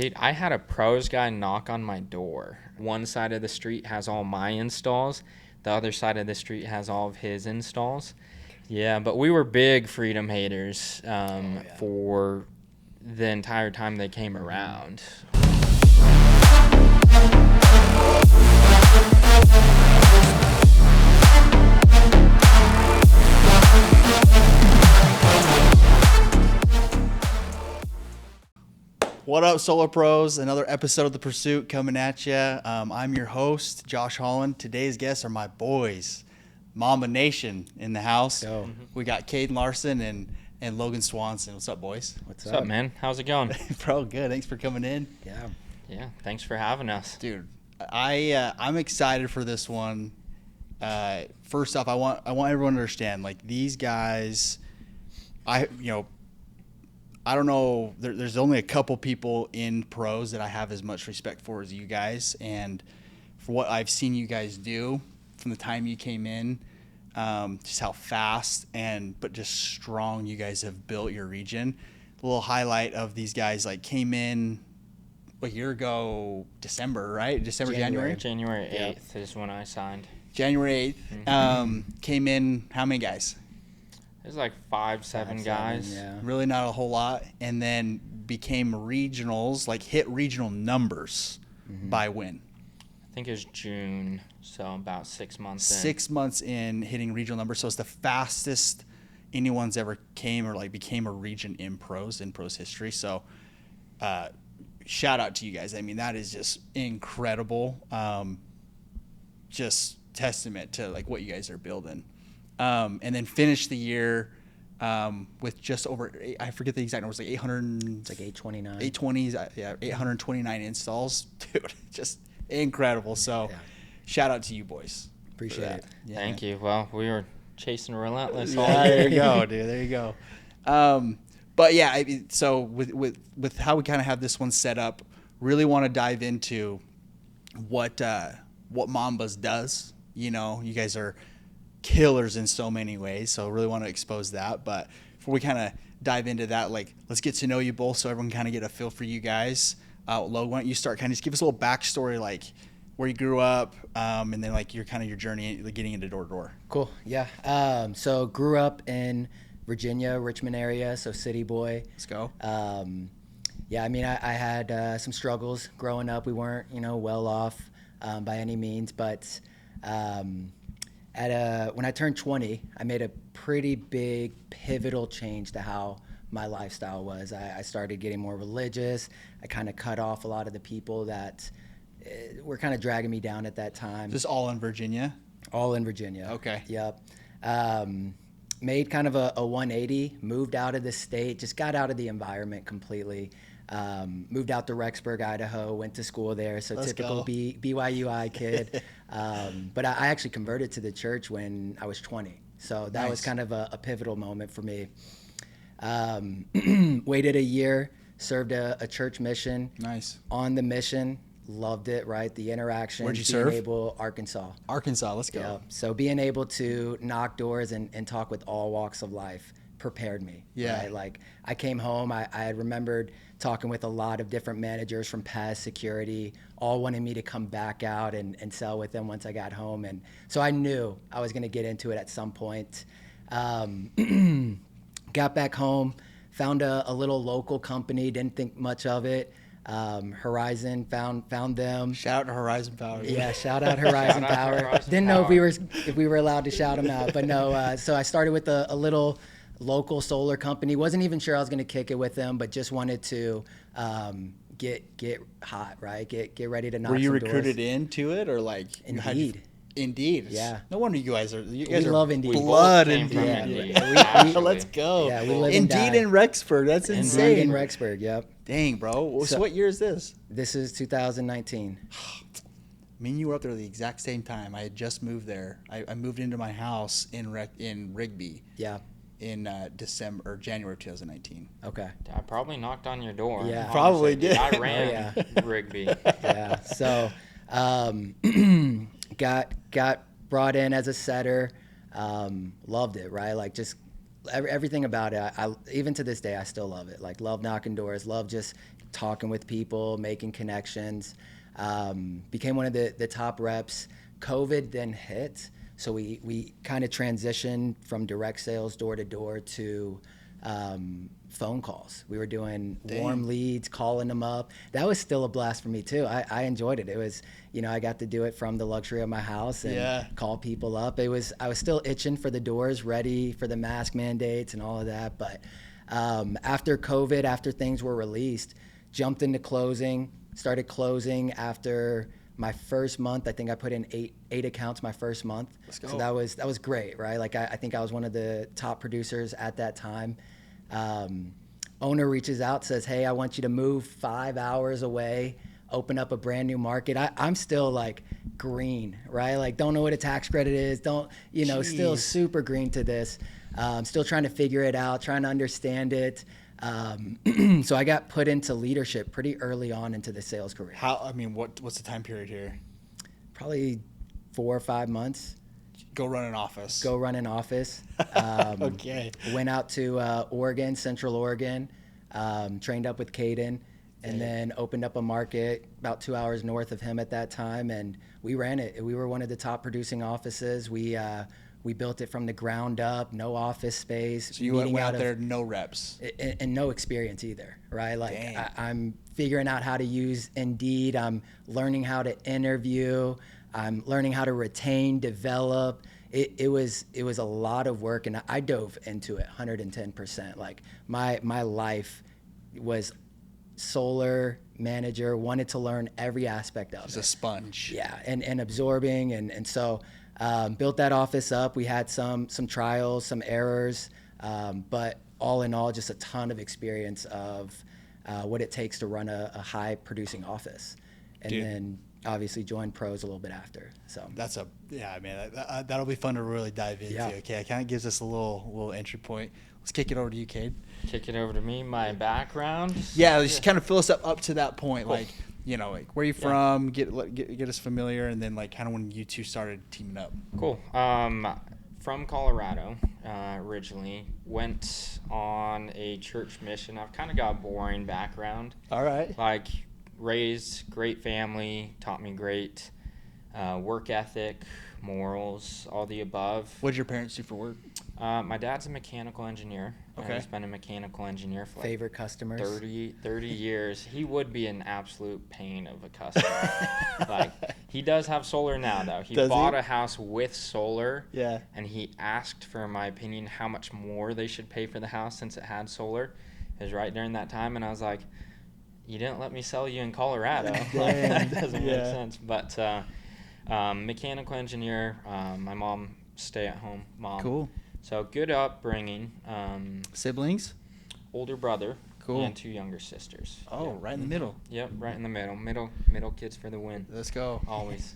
Dude, I had a pros guy knock on my door. One side of the street has all my installs. The other side of the street has all of his installs. Yeah, but we were big freedom haters for the entire time they came around. What up, Solar Pros? Another episode of The Pursuit coming at you. I'm your host, Josh Holland. Today's guests are my boys, Mamba Nation in the house. We got Cayden Larsen and Logan Swanson. What's up, boys? What's up, man? How's it going? Bro, good. Thanks for coming in. Yeah, thanks for having us. Dude, I'm excited for this one. First off, I want everyone to understand, like, these guys, I don't know. There's only a couple people in pros that I have as much respect for as you guys, and for what I've seen you guys do from the time you came in, just how fast but just strong you guys have built your region. A little highlight of these guys, like, came in a year ago, December, right? January 8th is when I signed. January 8th. Came in, how many guys? There's like five, seven guys. Yeah. Really not a whole lot. And then became regionals, like hit regional numbers by when? I think it was June, so about 6 months in. 6 months in hitting regional numbers. So it's the fastest anyone's ever came or like became a region in pros history. So shout out to you guys. I mean, that is just incredible. Just testament to like what you guys are building. And then finish the year with just over, I forget the exact number, it was like 800. It's like 829. 820s, yeah, 829 installs. Dude, just incredible. So shout out to you boys. Appreciate it. Yeah, Thank you. Well, we were chasing relentless. There you go, dude. There you go. But yeah, so with how we kind of have this one set up, really want to dive into what Mambas does. You know, you guys are killers in so many ways, so really want to expose that. But before we kind of dive into that, like, let's get to know you both so everyone kind of get a feel for you guys. Logan, why don't you start, kind of just give us a little backstory, like where you grew up, and then like your journey like, getting into door to door. Cool. Yeah. So grew up in Virginia, Richmond area, so city boy. Let's go. Yeah, I mean, I had some struggles growing up. We weren't, well off by any means, but when I turned 20, I made a pretty big pivotal change to how my lifestyle was. I started getting more religious. I kind of cut off a lot of the people that were kind of dragging me down at that time. Just all in Virginia? All in Virginia. Okay. Yep. Made kind of a 180, moved out of the state, just got out of the environment completely. Moved out to Rexburg, Idaho, went to school there. So typical BYUI kid. But I actually converted to the church when I was 20. So that was kind of a pivotal moment for me. Waited a year, served a church mission. Nice. On the mission, loved it, right? The interaction. Where'd you serve? Arkansas. Arkansas, let's go. Yeah. So being able to knock doors and talk with all walks of life prepared me. Yeah. Right? Like, I came home, I had remembered talking with a lot of different managers from past security, all wanting me to come back out and sell with them once I got home. And so I knew I was going to get into it at some point. Got back home, found a little local company, didn't think much of it. Horizon, found them. Shout out to Horizon Power. Yeah, shout out Horizon Power. Didn't know if we were allowed to shout them out, but no. So I started with a little local solar company. Wasn't even sure I was going to kick it with them, but just wanted to get hot, right? Get ready to knock some doors. Were you recruited into it, or like Indeed. Indeed. Yeah. No wonder you guys are love Indeed. Blood We Indeed. both came from Indeed. Let's go. Yeah, we live and Indeed die. in Rexburg. That's insane. Indeed in Rexburg. Yep. Dang, bro. So what year is this? This is 2019. Me and you were up there at the exact same time. I had just moved there. I moved into my house in Rigby. Yeah. In December or January of 2019. Okay. I probably knocked on your door. Yeah. honestly. Probably did. I ran Rigby. Yeah. So got brought in as a setter. Loved it, right? Like, just everything about it. I even to this day I still love it. Like, love knocking doors, love just talking with people, making connections. Became one of the top reps. COVID then hit, so we kind of transitioned from direct sales door to door to phone calls. We were doing warm leads, calling them up. That was still a blast for me too. I enjoyed it. It was, I got to do it from the luxury of my house and call people up. I was still itching for the doors, ready for the mask mandates and all of that. But after COVID, after things were released, jumped into closing, started closing after my first month. I think I put in eight accounts my first month. Let's go. So that was great, right? Like I think I was one of the top producers at that time. Owner reaches out, says, "Hey, I want you to move 5 hours away, open up a brand new market." I'm still like green, right? Like don't know what a tax credit is. Still super green to this. Still trying to figure it out, trying to understand it. So I got put into leadership pretty early on into the sales career. What's the time period here? Probably 4 or 5 months. Go run an office. Okay. Went out to Oregon, Central Oregon, trained up with Cayden, and then opened up a market about 2 hours north of him at that time, and we ran it. We were one of the top producing offices. We built it from the ground up, no office space. So you went out there, no reps. And no experience either, right? Like I'm figuring out how to use Indeed. I'm learning how to interview. I'm learning how to retain, develop. It was a lot of work, and I dove into it 110%. Like my life was solar manager, wanted to learn every aspect of it. It's a sponge. Yeah, and absorbing, and so built that office up. We had some trials, some errors, but all in all, just a ton of experience of what it takes to run a high producing office. And then obviously joined pros a little bit after. So that'll be fun to really dive into. Yeah. Okay, it kind of gives us a little entry point. Let's kick it over to you, Cade. Kick it over to me. My background. Yeah, just kind of fill us up to that point. Cool. Like where you from? Get us familiar, and then like kind of when you two started teaming up. Cool. From Colorado originally. Went on a church mission. I've kind of got a boring background. All right. Like raised great family, taught me great work ethic, morals, all the above. What did your parents do for work? My dad's a mechanical engineer. Okay. He's been a mechanical engineer for favorite customers 30 years. He would be an absolute pain of a customer. Like he does have solar now though. He bought a house with solar. Yeah. And he asked for my opinion how much more they should pay for the house since it had solar. It was right during that time, and I was like, you didn't let me sell you in Colorado. Like, that doesn't make sense. But mechanical engineer, my mom, stay-at-home mom. Cool. So good upbringing. Siblings? Older brother. Cool. And 2 younger sisters. Oh, right in the middle. Yep, right in the middle. Middle kids for the win. Let's go. Always.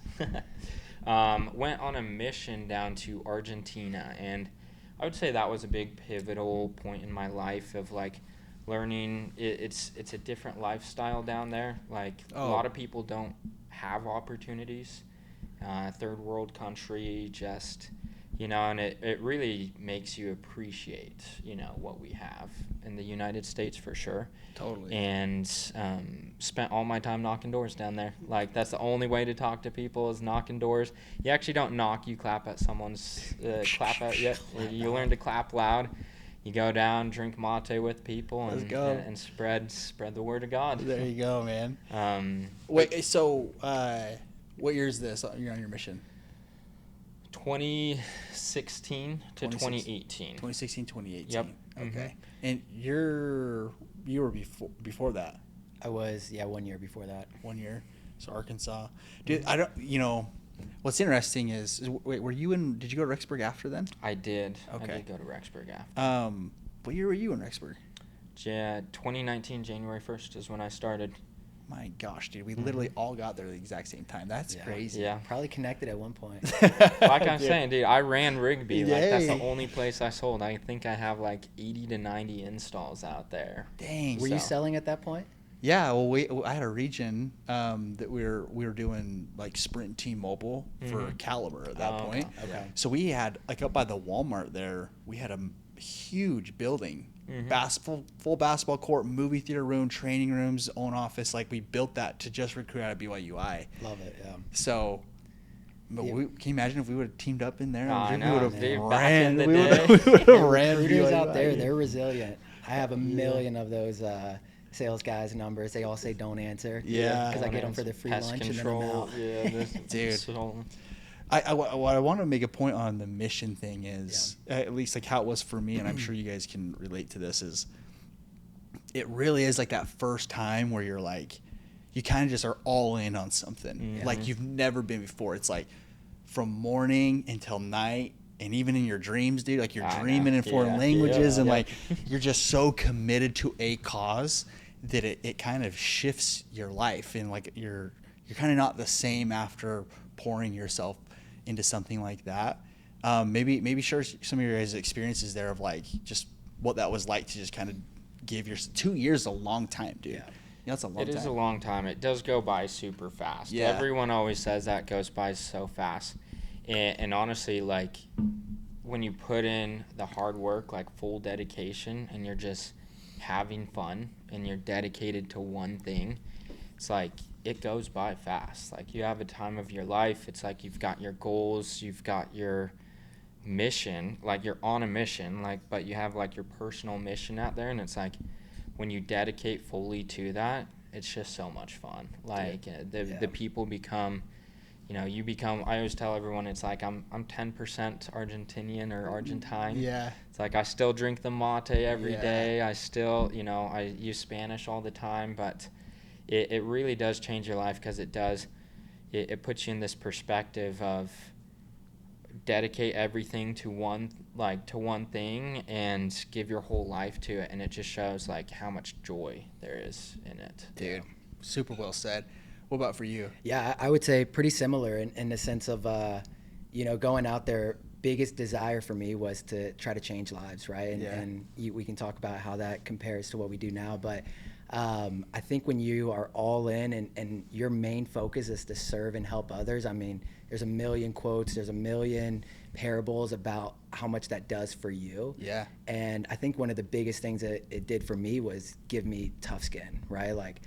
Went on a mission down to Argentina, and I would say that was a big pivotal point in my life of like learning. It's a different lifestyle down there. Like a lot of people don't have opportunities. Third world country, just and it really makes you appreciate what we have in the United States for sure. Totally. And spent all my time knocking doors down there. Like that's the only way to talk to people is knocking doors. You actually don't knock, you clap at someone's you learn to clap loud. You go down, drink mate with people, and spread the word of God. There you go, man. Wait, so what year is this? You're on your mission. 2016 to 2018. 2016, 2018. Yep. Okay. Mm-hmm. And you were before that. I was 1 year before that. 1 year. So Arkansas. Dude, I don't. What's interesting is wait, did you go to Rexburg after then? I did. Okay. I did go to Rexburg after. What year were you in Rexburg? 2019, January 1st is when I started. My gosh, dude, we literally all got there at the exact same time. That's crazy. Yeah. Probably connected at one point. Like I'm saying, dude, I ran Rigby. Like that's the only place I sold. I think I have like 80 to 90 installs out there. Dang. Were you selling at that point? Yeah, well, I had a region that we were doing like Sprint T-Mobile for Caliber at that point. Okay. So we had like up by the Walmart there, we had a huge building full basketball court, movie theater room, training rooms, own office. Like, we built that to just recruit out of BYUI. Love it. Yeah. So, but can you imagine if we would have teamed up in there? I We know, would have dude, back ran. in the We would day. have ran. Recruiters out BYUI. there, they're resilient. I have a million of those sales guys' numbers. They all say don't answer. Yeah. Because I get them for the free Pest lunch control. and then I'm out. Yeah, Dude. So, What I want to make a point on the mission thing is, at least like how it was for me, and I'm sure you guys can relate to this, is it really is like that first time where you're like, you kind of just are all in on something like you've never been before. It's like from morning until night, and even in your dreams, dude, like you're dreaming in foreign languages, and like you're just so committed to a cause that it kind of shifts your life, and like you're kind of not the same after pouring yourself into something like that. Maybe share some of your guys' experiences there of like just what that was like to just kind of give your 2 years is a long time, dude. Yeah, that's a long time. It is a long time. It does go by super fast. Yeah. Everyone always says that goes by so fast. And honestly, like when you put in the hard work, like full dedication, and you're just having fun and you're dedicated to one thing, it's like it goes by fast. Like you have a time of your life. It's like you've got your goals, you've got your mission, like you're on a mission, like, but you have like your personal mission out there, and it's like when you dedicate fully to that, it's just so much fun. Like the people become, you become, I always tell everyone, it's like I'm 10% Argentinian or Argentine. Yeah. It's like I still drink the mate every day. I still, I use Spanish all the time, but it really does change your life, because it puts you in this perspective of dedicate everything to one thing and give your whole life to it, and it just shows like how much joy there is in it. Dude, super well said. What about for you? Yeah, I would say pretty similar in the sense of going out there. Biggest desire for me was to try to change lives, right? And we can talk about how that compares to what we do now, but I think when you are all in and your main focus is to serve and help others, I mean, there's a million quotes, there's a million parables about how much that does for you. Yeah. And I think one of the biggest things that it did for me was give me tough skin, right? Like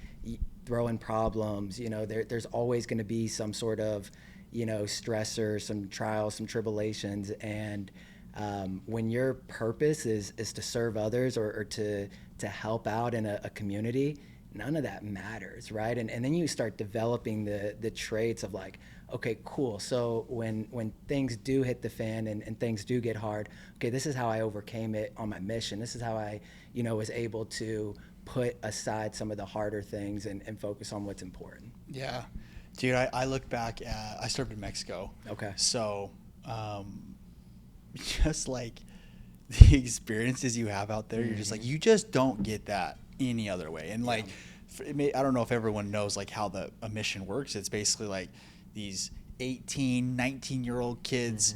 throwing problems, there's always going to be some sort of, stressor, some trials, some tribulations. And when your purpose is to serve others or to help out in a community, none of that matters, right? And then you start developing the traits of like, okay, cool. So when things do hit the fan and things do get hard, okay, this is how I overcame it on my mission. This is how I, was able to put aside some of the harder things and focus on what's important. Yeah. Dude, I look back at, I served in Mexico. Okay. So, just like the experiences you have out there, you're just like, you just don't get that any other way. And like, I don't know if everyone knows like how a mission works. It's basically like these 18, 19-year-old kids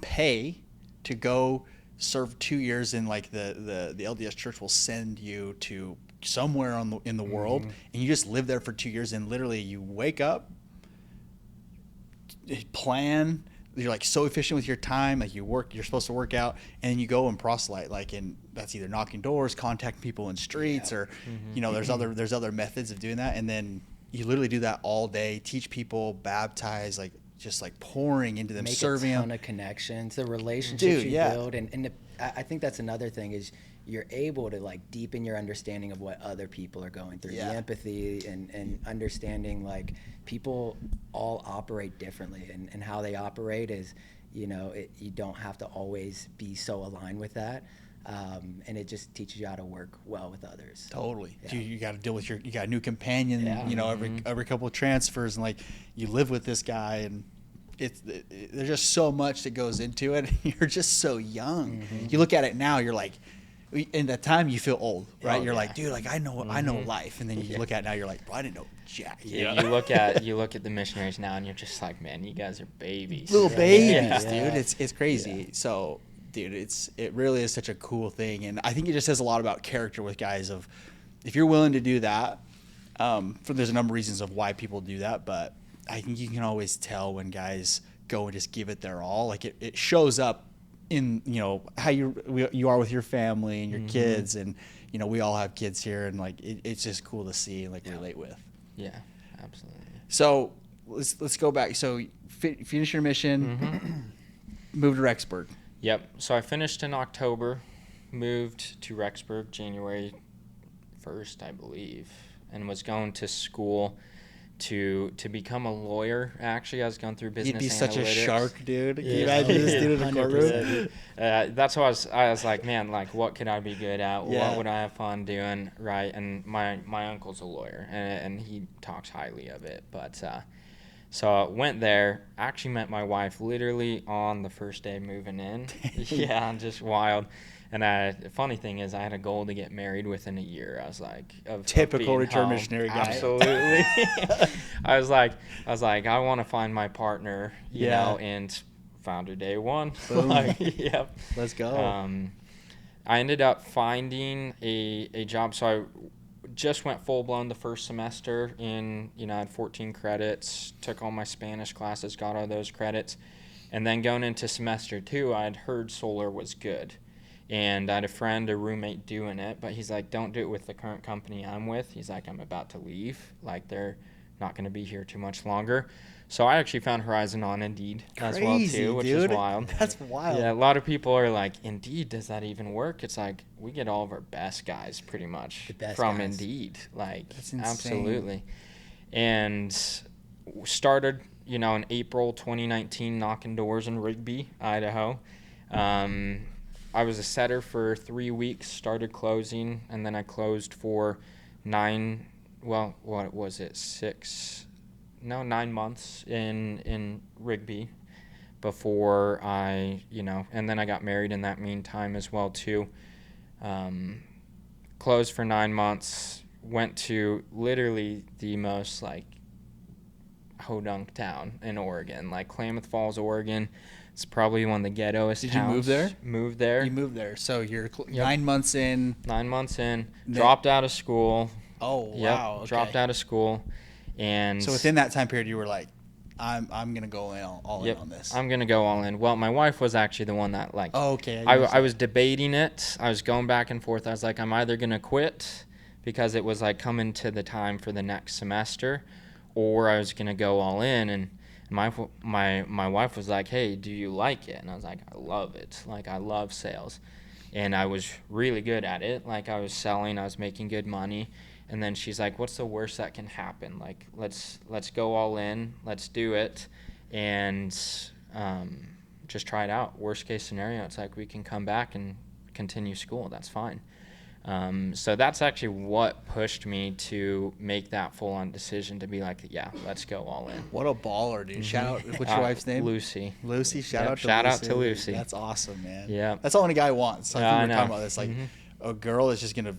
pay to go serve 2 years in like the LDS church will send you to somewhere in the world, and you just live there for 2 years, and literally you wake up, plan, you're like so efficient with your time, like you're supposed to work out, and then you go and proselyte, like, and that's either knocking doors, contacting people in streets, or there's other methods of doing that, and then you literally do that all day, teach people, baptize, like just like pouring into them, Make serving a ton them. of connections, the relationships Dude, you build, and I think that's another thing is you're able to like deepen your understanding of what other people are going through, the empathy and understanding like people all operate differently, and how they operate is, you don't have to always be so aligned with that. And it just teaches you how to work well with others. Totally. Yeah. You got to deal with you got a new companion, every couple of transfers, and like you live with this guy, and there's just so much that goes into it. You're just so young. You look at it now, you're like, in that time you feel old, right? You're like, dude, like I know life, and then you look at it now, you're like, bro, I didn't know jack. You look at the missionaries now, and you're just like, man, you guys are babies, little babies, Yeah. dude. It's crazy. Yeah. So, dude, it really is such a cool thing, and I think it just says a lot about character with guys. Of if you're willing to do that, there's a number of reasons of why people do that, but I think you can always tell when guys go and just give it their all. Like it shows up in, you know, how you are with your family and your Mm-hmm. kids, and you know, we all have kids here, and like it's just cool to see and like relate with. Yeah, absolutely. So let's go back. So finish your mission, Mm-hmm. move to Rexburg. Yep. So I finished in October, moved to Rexburg January 1st, I believe, and was going to school to become a lawyer. Actually, I was going through business. He'd be analytics. such a shark, dude. Can you Yeah. imagine this dude in the 100%. courtroom? That's what I was like, man, like what could I be good at? Yeah. What would I have fun doing? Right. And my uncle's a lawyer, and he talks highly of it. But so I went there, actually met my wife literally on the first day moving in. Yeah, just wild. And the funny thing is, I had a goal to get married within a year. I was like, of Typical being return home. missionary guy. Absolutely. I was like, I want to find my partner, you Yeah. know, and found her day one. Boom. Like, yep. Let's go. I ended up finding a job. So I just went full blown the first semester in, you know, I had 14 credits, took all my Spanish classes, got all those credits. And then going into semester 2, I had heard solar was good. And I had a roommate doing it, but he's like, don't do it with the current company I'm with. He's like, I'm about to leave. Like, they're not going to be here too much longer. So I actually found Horizon on Indeed as well, Crazy, too, which dude. is wild. That's wild. Yeah, a lot of people are like, Indeed, does that even work? It's like, we get all of our best guys pretty much The best from guys. Indeed. Like, That's insane. absolutely. And started, you know, in April 2019, knocking doors in Rigby, Idaho. I was a setter for 3 weeks, started closing, and then I closed for 9 months in Rigby before I, you know, and then I got married in that meantime as well too. Closed for 9 months, went to literally the most like hodunk town in Oregon, like Klamath Falls, Oregon. It's probably one of the ghettoest Did you towns. move there? Moved there. You moved there. So you're Yep. 9 months in. 9 months in, Then- dropped out of school. Oh, Yep, wow. Okay. dropped out of school. And So within that time period, you were like, I'm going to go in all yep, in on this. I'm going to go all in. Well, my wife was actually the one that like, Oh, okay. I was debating it. I was going back and forth. I was like, I'm either going to quit because it was like coming to the time for the next semester, or I was going to go all in. And my wife was like, hey, do you like it? And I was like, I love it. Like, I love sales. And I was really good at it. Like, I was selling. I was making good money. And then she's like, what's the worst that can happen? Like, let's go all in. Let's do it. And just try it out. Worst case scenario, it's like we can come back and continue school. That's fine. So that's actually what pushed me to make that full-on decision to be like, yeah, let's go all in. What a baller, dude. Shout out. What's your wife's name? Lucy. Lucy. Shout Yep, out to shout Lucy. out to Lucy. That's awesome, man. Yeah. That's all any guy wants. Like Yeah, we I were know. talking about this. Like Mhm. a girl is just going to,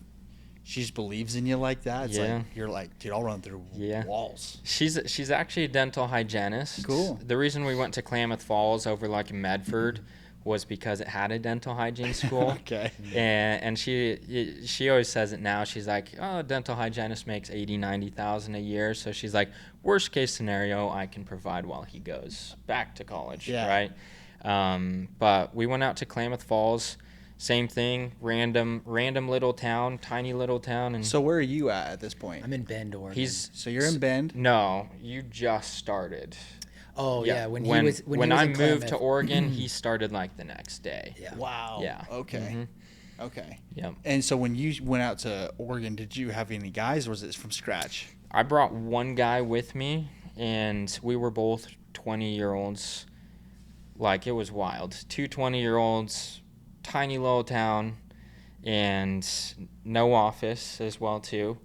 she just believes in you like that. It's Yeah. like, you're like, dude, I'll run through Yeah. walls. She's actually a dental hygienist. Cool. The reason we went to Klamath Falls over like Medford was because it had a dental hygiene school. Okay. And she always says it now. She's like, oh, dental hygienist makes $80,000-$90,000 a year. So she's like, worst case scenario, I can provide while he goes back to college, Yeah. right? But we went out to Klamath Falls. Same thing, random little town, tiny little town. And So where are you at this point? I'm in Bend, Oregon. So you're in Bend. No, you just started. Oh yeah, when when he was I in moved Klamath. to Oregon, he started like the next day. Yeah. Wow. Yeah. Okay. Mhm. Okay. Yep. And so when you went out to Oregon, did you have any guys, or was it from scratch? I brought one guy with me, and we were both 20-year-olds. Like, it was wild. Two 20-year-olds, tiny little town, and no office as well, too.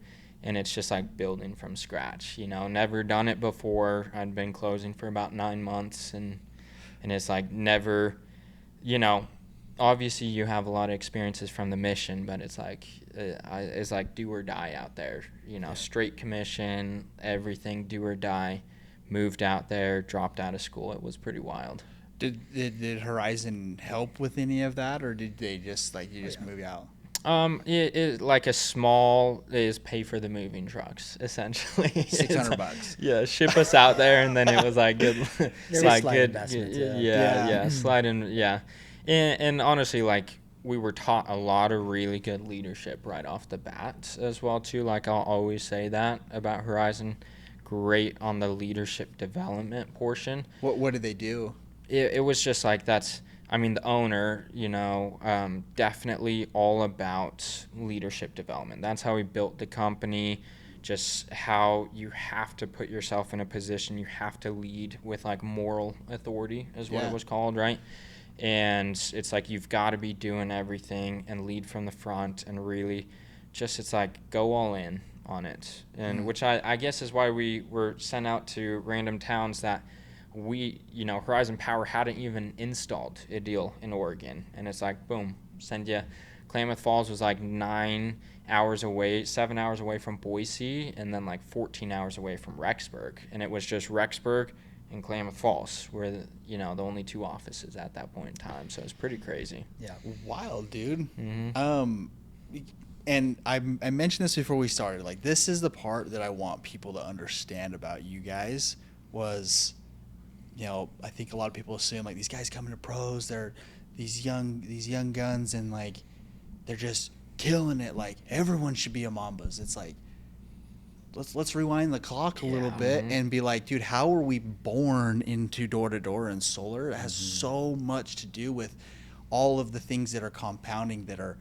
And it's just like building from scratch, you know, never done it before. I'd been closing for about 9 months, and it's like never, you know, obviously you have a lot of experiences from the mission, but it's like do or die out there, you know, straight commission, everything, do or die. Moved out there, dropped out of school. It was pretty wild. Did Horizon help with any of that, or did they just move out? It like a small is pay for the moving trucks essentially. $600. Yeah, ship us out there, and then it was like good. There it's was like slight good. investments, Yeah, yeah. yeah, slide in, yeah. And honestly, like, we were taught a lot of really good leadership right off the bat as well too. Like, I'll always say that about Horizon. Great on the leadership development portion. What did they do? It was just like, I mean, the owner, definitely all about leadership development. That's how he built the company. Just how you have to put yourself in a position, you have to lead with like moral authority is what it was called, right? And it's like you've got to be doing everything and lead from the front and really just, it's like, go all in on it. And which I guess is why we were sent out to random towns that Horizon Power hadn't even installed a deal in Oregon. And it's like, boom, send you. Klamath Falls was like 7 hours away from Boise, and then like 14 hours away from Rexburg. And it was just Rexburg and Klamath Falls were the only two offices at that point in time. So it's pretty crazy. Yeah. Wild, dude. Mm-hmm. And I mentioned this before we started. Like, this is the part that I want people to understand about you guys was, I think a lot of people assume like these guys coming to pros, they're these young guns, and like they're just killing it. Like, everyone should be a Mambas. It's like, let's rewind the clock a little bit and be like, dude, how were we born into door-to-door and solar? It has so much to do with all of the things that are compounding that are,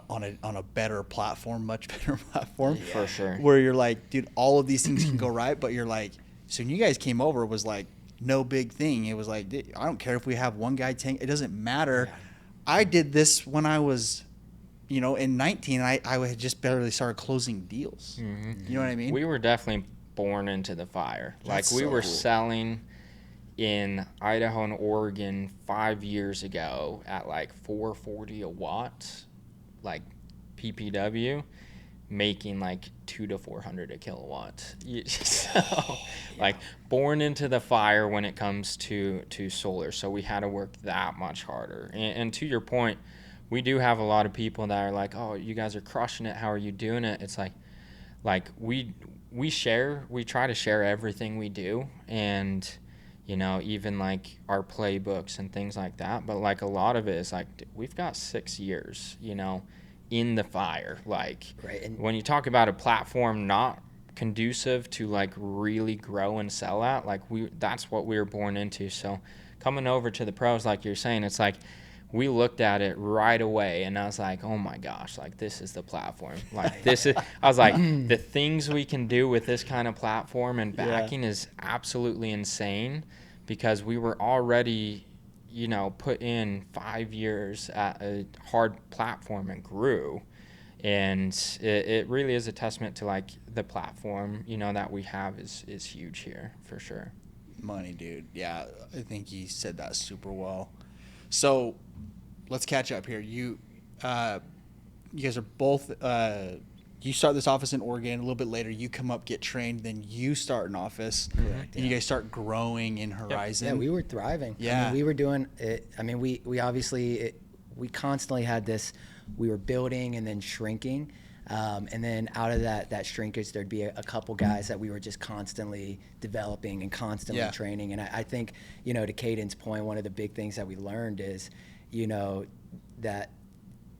on a better platform, much better platform. Yeah. For sure. Where you're like, dude, all of these things can go right, but you're like, so when you guys came over, it was like no big thing. It was like, I don't care if we have one guy tank. It doesn't matter. Yeah. I did this when I was, in 19, I had just barely started closing deals. Mm-hmm. You know what I mean? We were definitely born into the fire. That's like, we so were cool. selling in Idaho and Oregon 5 years ago at like $440 a watt, like PPW, making like $200 to $400 a kilowatt. So, like, born into the fire when it comes to solar. So we had to work that much harder. And to your point, we do have a lot of people that are like, oh, you guys are crushing it. How are you doing it? It's like we try to share everything we do, and even like our playbooks and things like that. But like, a lot of it is like, we've got 6 years, in the fire. Like, right. And when you talk about a platform not conducive to like really grow and sell at, like, that's what we were born into. So coming over to the pros, like you're saying, it's like, we looked at it right away and I was like, oh my gosh, like, this is the platform. Like, I was like, the things we can do with this kind of platform and backing is absolutely insane, because we were already, put in 5 years at a hard platform and grew. And it really is a testament to like the platform, that we have is huge here for sure. Money, dude. Yeah, I think you said that super well. So let's catch up here. You guys are both, you start this office in Oregon. A little bit later, you come up, get trained, then you start an office. Correct, and you guys start growing in Horizon. Yeah, we were thriving. Yeah. I mean, we were doing it. I mean, we obviously, we constantly had this, we were building and then shrinking. And then out of that shrinkage, there'd be a couple guys that we were just constantly developing and constantly training. And I think, to Cayden's point, one of the big things that we learned is, that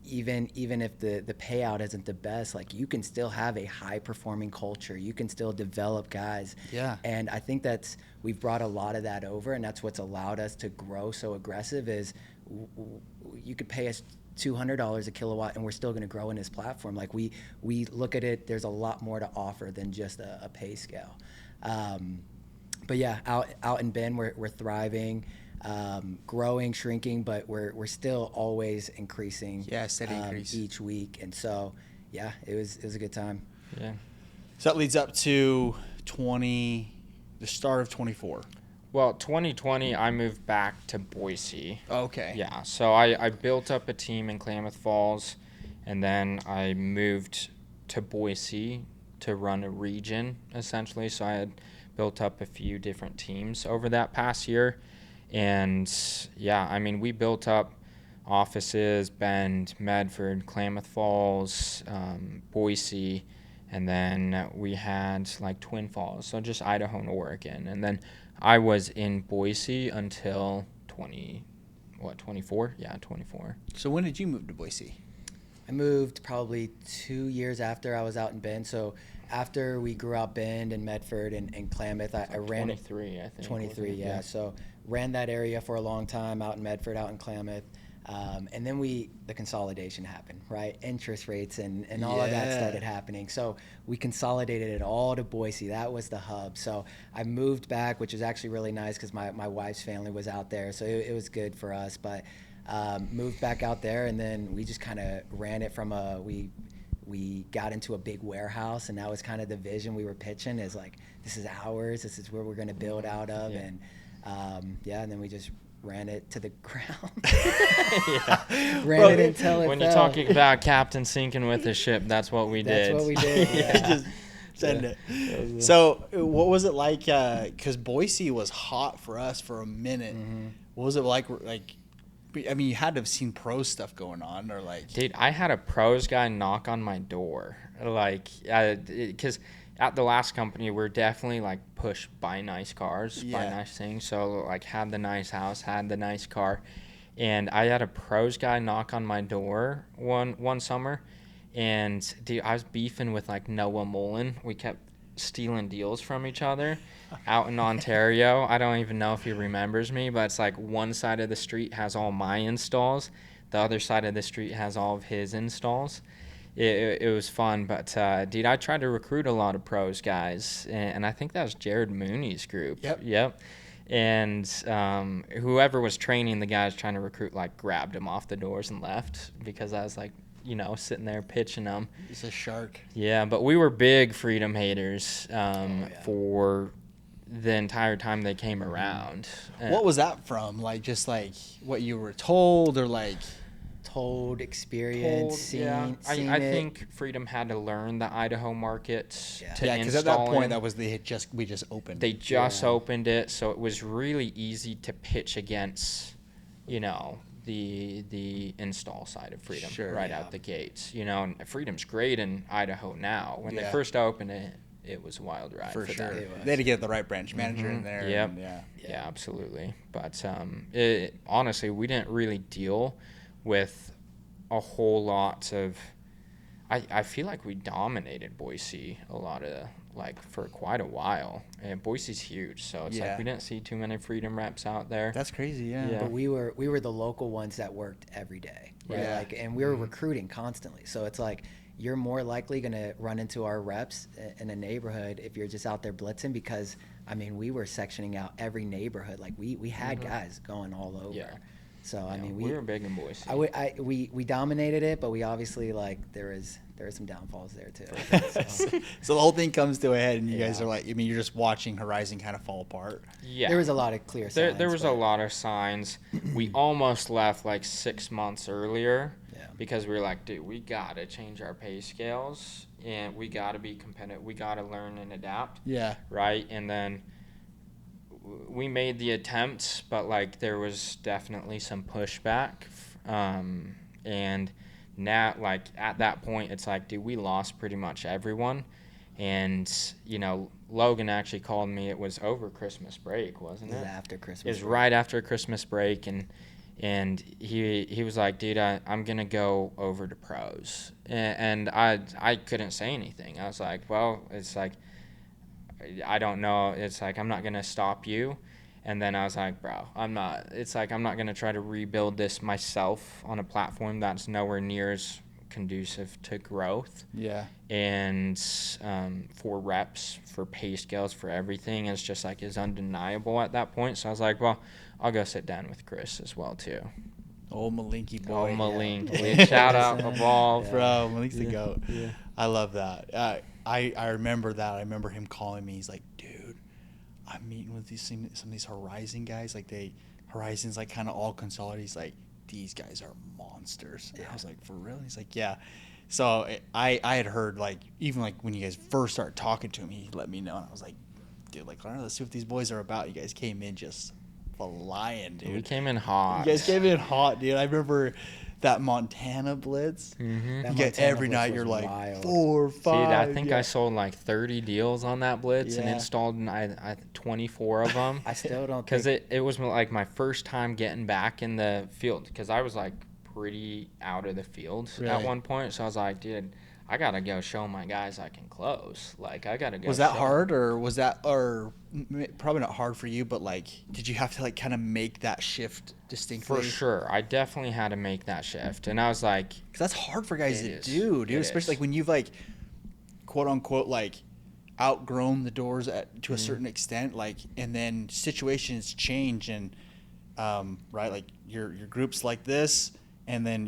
even if the payout isn't the best, like, you can still have a high performing culture. You can still develop guys. Yeah. And I think we've brought a lot of that over, and that's what's allowed us to grow so aggressive. Is you could pay us $200 a kilowatt and we're still going to grow in this platform. Like, we look at it, there's a lot more to offer than just a pay scale. But yeah, out in Bend, we're thriving, growing, shrinking, but we're still always increasing. Yeah, steady increase each week. And so, yeah, it was a good time. Yeah. So that leads up to the start of 24. Well, 2020, I moved back to Boise. Okay. Yeah, so I built up a team in Klamath Falls, and then I moved to Boise to run a region, essentially. So I had built up a few different teams over that past year. And, yeah, I mean, we built up offices, Bend, Medford, Klamath Falls, Boise, and then we had, like, Twin Falls, so just Idaho and Oregon. And then I was in Boise until what, 24? Yeah, 24. So when did you move to Boise? I moved probably 2 years after I was out in Bend. So after we grew out Bend and Medford and Klamath, I ran 23, I think. 23, yeah. So ran that area for a long time out in Medford, out in Klamath. And then the consolidation happened, right? Interest rates and all of that started happening. So we consolidated it all to Boise. That was the hub. So I moved back, which was actually really nice because my wife's family was out there. So it was good for us. But moved back out there, and then we just kind of ran it from we got into a big warehouse, and that was kind of the vision we were pitching is like, this is ours. This is where we're going to build out of. Yeah. And then we just ran it to the ground. Ran it until it when fell. you're talking about captain sinking with the ship, that's what we did. That's what we did. Yeah. Just send it. So what was it like? Because Boise was hot for us for a minute. Mm-hmm. What was it like? I mean, you had to have seen pro stuff going on, or like. Dude, I had a pros guy knock on my door, like, because at the last company, we're definitely like pushed by nice cars, by nice things. So like, had the nice house, had the nice car, and I had a pros guy knock on my door one summer, and dude, I was beefing with like Noah Mullen. We kept stealing deals from each other out in Ontario. I don't even know if he remembers me, but it's like one side of the street has all my installs, the other side of the street has all of his installs. It was fun, but dude, I tried to recruit a lot of pros guys, and I think that was Jared Mooney's group. Yep. And whoever was training the guys trying to recruit, like, grabbed him off the doors and left because I was like, sitting there pitching them. He's a shark. Yeah, but we were big freedom haters for the entire time they came around. What was that from? Like, just like what you were told, or like told, experience, seen I it. think Freedom had to learn the Idaho market to install. Because at that point, in. that was we just opened. They just opened it, so it was really easy to pitch against, the install side of Freedom out the gates. And Freedom's great in Idaho now. When they first opened it, it was a wild ride for sure. them. They had to get the right branch manager in there. Yep. Yeah, absolutely. But honestly, we didn't really deal with a whole lot of. I feel like we dominated Boise a lot of for quite a while, and Boise's huge, so it's like we didn't see too many Freedom reps out there. That's crazy. Yeah. But we were the local ones that worked every day, right? Yeah. And we were recruiting constantly, so it's like you're more likely going to run into our reps in a neighborhood if you're just out there blitzing, because we were sectioning out every neighborhood. Like we had guys going all over. Yeah. So we were big in Boise. We dominated it, but we obviously there is some downfalls there too. So the whole thing comes to a head, and you guys are like, you're just watching Horizon kind of fall apart. Yeah, there was a lot of clear signs. There was a lot of signs. We almost left 6 months earlier because we were like, dude, we gotta change our pay scales, and we gotta be competitive. We gotta learn and adapt. Yeah. Right, and then we made the attempt, but there was definitely some pushback, and now at that point it's like, dude, we lost pretty much everyone, and Logan actually called me. It was over Christmas break, wasn't it? It was after Christmas. It was right after Christmas break, and he was like, dude, I'm gonna go over to pros, and I couldn't say anything. I was like, well, it's like, I don't know. It's like, I'm not going to stop you. And then I was like, bro, I'm not going to try to rebuild this myself on a platform that's nowhere near as conducive to growth. Yeah. And for reps, for pay scales, for everything, it's just is undeniable at that point. So I was like, well, I'll go sit down with Chris as well too. Old Malinky boy. Malink. Shout out, Evolve. Bro, Malink's the GOAT. Yeah. I love that. I remember that. I remember him calling me. He's like, dude, I'm meeting with some of these Horizon guys. Horizon's kind of all consolidated. He's like, these guys are monsters. And I was like, for real? He's like, yeah. So I had heard even when you guys first started talking to him, he let me know, and I was like, dude, let's see what these boys are about. You guys came in just flying, dude. We came in hot. You guys came in hot, dude. I remember that Montana blitz. Mm-hmm. That You get Montana every blitz night was you're like wild. 4, 5. See, I think yeah. I sold like 30 deals on that blitz and Yeah. installed 24 of them. I still don't Because think it was like my first time getting back in the field, because I was like pretty out of the field at Really? one point. So I was like, dude, I got to go show my guys I can close. Like, I got to go. Was that show hard, or was that, or probably not hard for you, but like, did you have to like kind of make that shift distinctly? For sure. I definitely had to make that shift. And I was like, Because that's hard for guys It to is. do, dude. It Especially is. like when you've like, quote unquote, like outgrown the doors to a Mm-hmm. certain extent, like, and then situations change, and right, like your group's like this, and then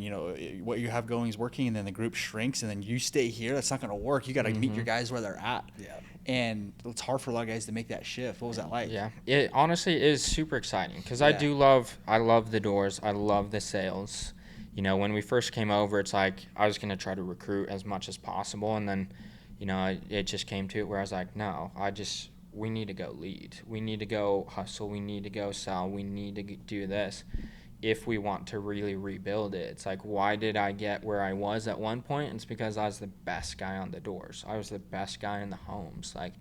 what you have going is working, and then the group shrinks, and then you stay here. That's not going to work. You got to meet Mm-hmm. your guys where they're at. Yeah. And it's hard for a lot of guys to make that shift. What was that like? yeah, it honestly is super exciting, because Yeah. I love the doors. I love the sales. When we first came over, it's like I was going to try to recruit as much as possible. And then, it just came to it where I was like, no, we need to go lead. We need to go hustle. We need to go sell. We need to do this if we want to really rebuild it. It's like, why did I get where I was at one point? It's because I was the best guy on the doors. I was the best guy in the homes. Like,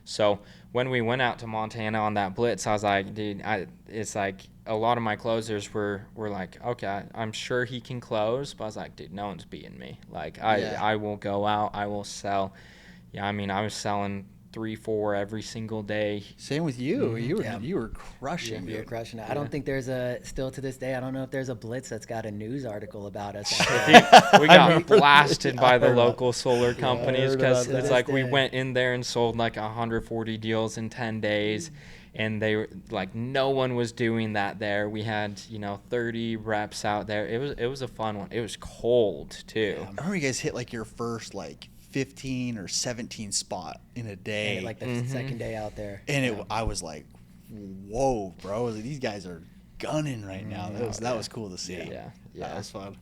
so when we went out to Montana on that blitz, I was like, dude, it's like a lot of my closers were like, okay, I'm sure he can close. But I was like, dude, no one's beating me. Like, I will go out. I will sell. Yeah, I mean, I was selling 3-4 every single day. Same with you. Mm-hmm. You were crushing. you're dude. crushing it. I don't think there's still to this day, I don't know if there's a blitz that's got a news article about us. We got blasted by the local solar companies, heard because about it's that. like we This day. went in there and sold like 140 deals in 10 days. And they were like, no one was doing that there. We had 30 reps out there. It was a fun one. It was cold too. I remember you guys hit like your first like 15 or 17 spot in a day. And like the second day out there. And I was like, whoa, bro. I was like, these guys are gunning right now. That was cool to see. Yeah. That was fun.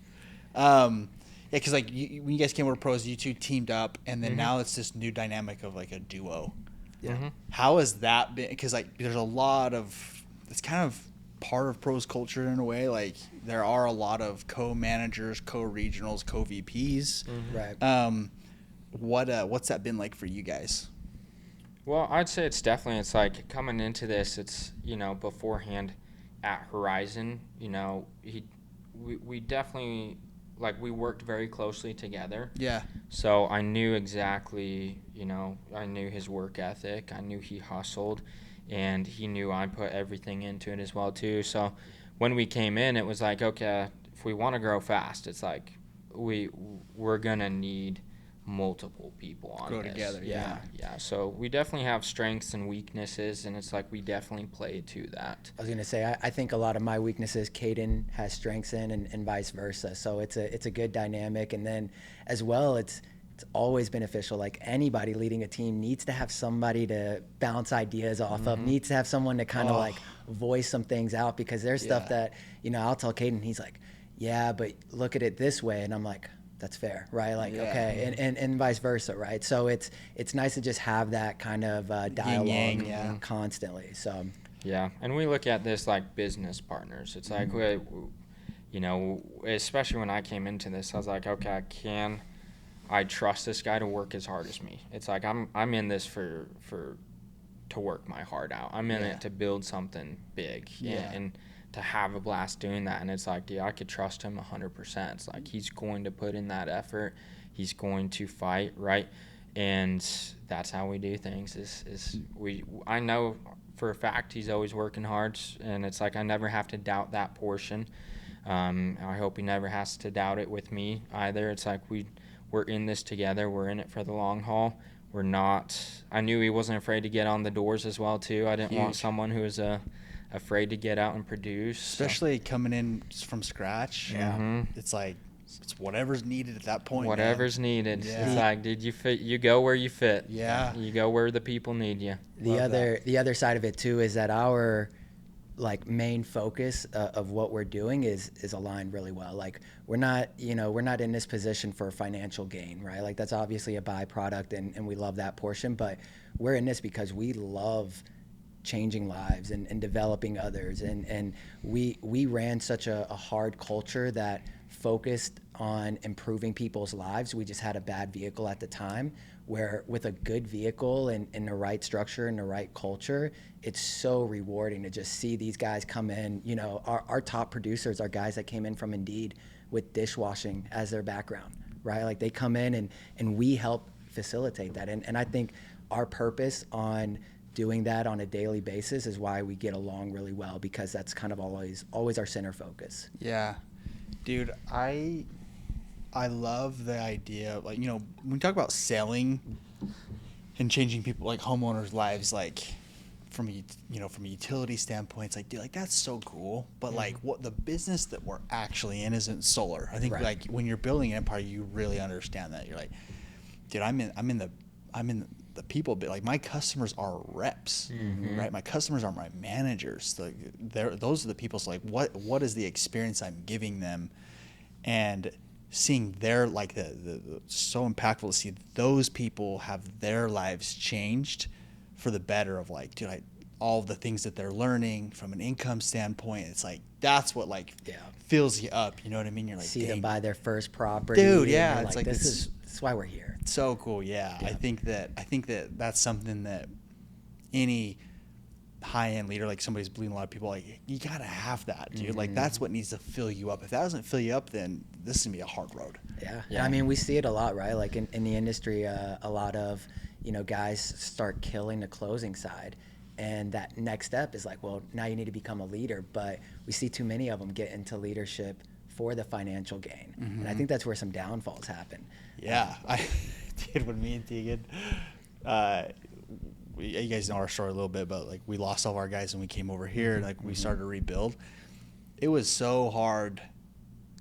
Yeah, because like when you guys came over to pros, you two teamed up, and then now it's this new dynamic of like a duo. Yeah. Mm-hmm. How has that been? Because like there's a lot of, it's kind of part of pros culture in a way. Like there are a lot of co-managers, co-regionals, co-VPs. Right. What's that been like for you guys? Well, I'd say it's like coming into this, it's, beforehand at Horizon, we definitely, like, we worked very closely together. Yeah. So I knew exactly, I knew his work ethic. I knew he hustled, and he knew I put everything into it as well too. So when we came in, it was like, okay, if we want to grow fast, it's like we're gonna need multiple people on Grow this. together, yeah. So we definitely have strengths and weaknesses, and it's like we definitely play to that. I was gonna say I think a lot of my weaknesses Cayden has strengths in, and vice versa. So it's a good dynamic, and then as well it's always beneficial. Like anybody leading a team needs to have somebody to bounce ideas off of, needs to have someone to kind of like voice some things out, because there's stuff that I'll tell Cayden, he's like, yeah, but look at it this way, and I'm like, that's fair, right? Like, okay, and vice versa, right? So it's nice to just have that kind of dialogue constantly. So Yeah, and we look at this like business partners. It's like, especially when I came into this, I was like, okay, can I trust this guy to work as hard as me? It's like I'm in this to work my heart out. I'm in it to build something big and to have a blast doing that. And it's like, dude, I could trust him 100%. It's like he's going to put in that effort. He's going to fight, right? And that's how we do things. I know for a fact he's always working hard, and it's like I never have to doubt that portion. I hope he never has to doubt it with me either. It's like we're in this together. We're in it for the long haul. We're not. I knew he wasn't afraid to get on the doors as well too. I didn't want someone who was afraid to get out and produce. Especially coming in from scratch. Yeah. It's like it's whatever's needed at that point. Whatever's needed. Yeah. It's like, did you fit? You go where you fit. Yeah. You go where the people need you. the other side of it too is that our like main focus of what we're doing is aligned really well. Like we're not in this position for financial gain, right? Like that's obviously a byproduct, and we love that portion, but we're in this because we love changing lives and developing others. And we ran such a hard culture that focused on improving people's lives. We just had a bad vehicle at the time, where with a good vehicle and the right structure and the right culture, it's so rewarding to just see these guys come in. You know, our top producers are guys that came in from Indeed with dishwashing as their background, right? Like they come in and we help facilitate that. And I think our purpose on doing that on a daily basis is why we get along really well, because that's kind of always our center focus. Yeah. Dude, I love the idea of, like, you know, when we talk about selling and changing people, like homeowners' lives, like from a utility standpoint, it's like, dude, like that's so cool. But like what the business that we're actually in isn't solar. I think like when you're building an empire, you really understand that. You're like, dude, I'm in the people bit. Like my customers are reps, right? My customers are my managers. Like those are the people. So like what is the experience I'm giving them, and seeing their like the so impactful to see those people have their lives changed for the better of like, dude, all of the things that they're learning from an income standpoint. It's like that's what like fills you up. You know what I mean? You're like, see them buy their first property, dude. Yeah, it's like this is why we're here. So cool. Yeah. I think that that's something that any high-end leader, like somebody's bleeding a lot of people, like you gotta have that, dude. Like that's what needs to fill you up. If that doesn't fill you up, then this is gonna be a hard road. Yeah. I mean, we see it a lot, right? Like in the industry, a lot of, you know, guys start killing the closing side, and that next step is like, well, now you need to become a leader. But we see too many of them get into leadership for the financial gain, and I think that's where some downfalls happen. Yeah. I did when me and Tegan, you guys know our story a little bit, but like we lost all of our guys when we came over here, and like we started to rebuild. It was so hard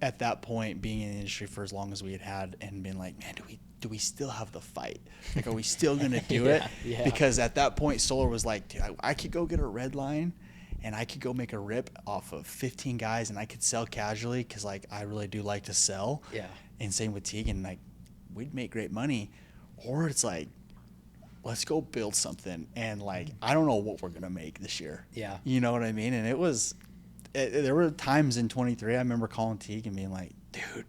at that point, being in the industry for as long as we had and been like, man, do we still have the fight? Like, are we still gonna do it? Yeah. Because at that point, solar was like, dude, I could go get a red line, and I could go make a rip off of 15 guys, and I could sell casually because like I really do like to sell. Yeah. And same with Tegan, like we'd make great money. Or it's like, let's go build something, and like I don't know what we're gonna make this year. Yeah. You know what I mean? And there were times in 23 I remember calling Teague and being like, dude,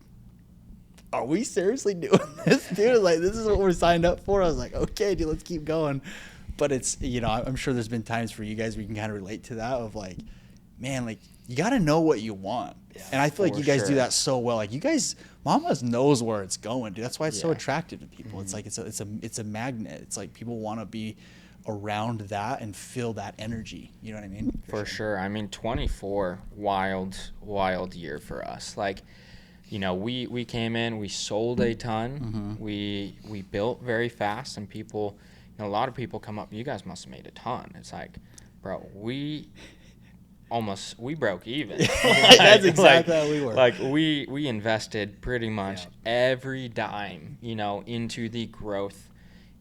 are we seriously doing this, dude? Like this is what we're signed up for. I was like, okay, dude, let's keep going. But it's, you know, I'm sure there's been times for you guys where you can kind of relate to that of like, man, like you got to know what you want. Yeah, and I feel like you guys do that so well. Like you guys, Mama's knows where it's going, dude. That's why it's so attractive to people. It's like it's a magnet. It's like people want to be around that and feel that energy. You know what I mean? For sure. I mean, 24 wild year for us. Like, you know, we came in, we sold a ton, we built very fast, and people, you know, a lot of people come up, you guys must have made a ton. It's like, bro, we broke even. That's exactly how we were. Like we invested pretty much every dime, you know, into the growth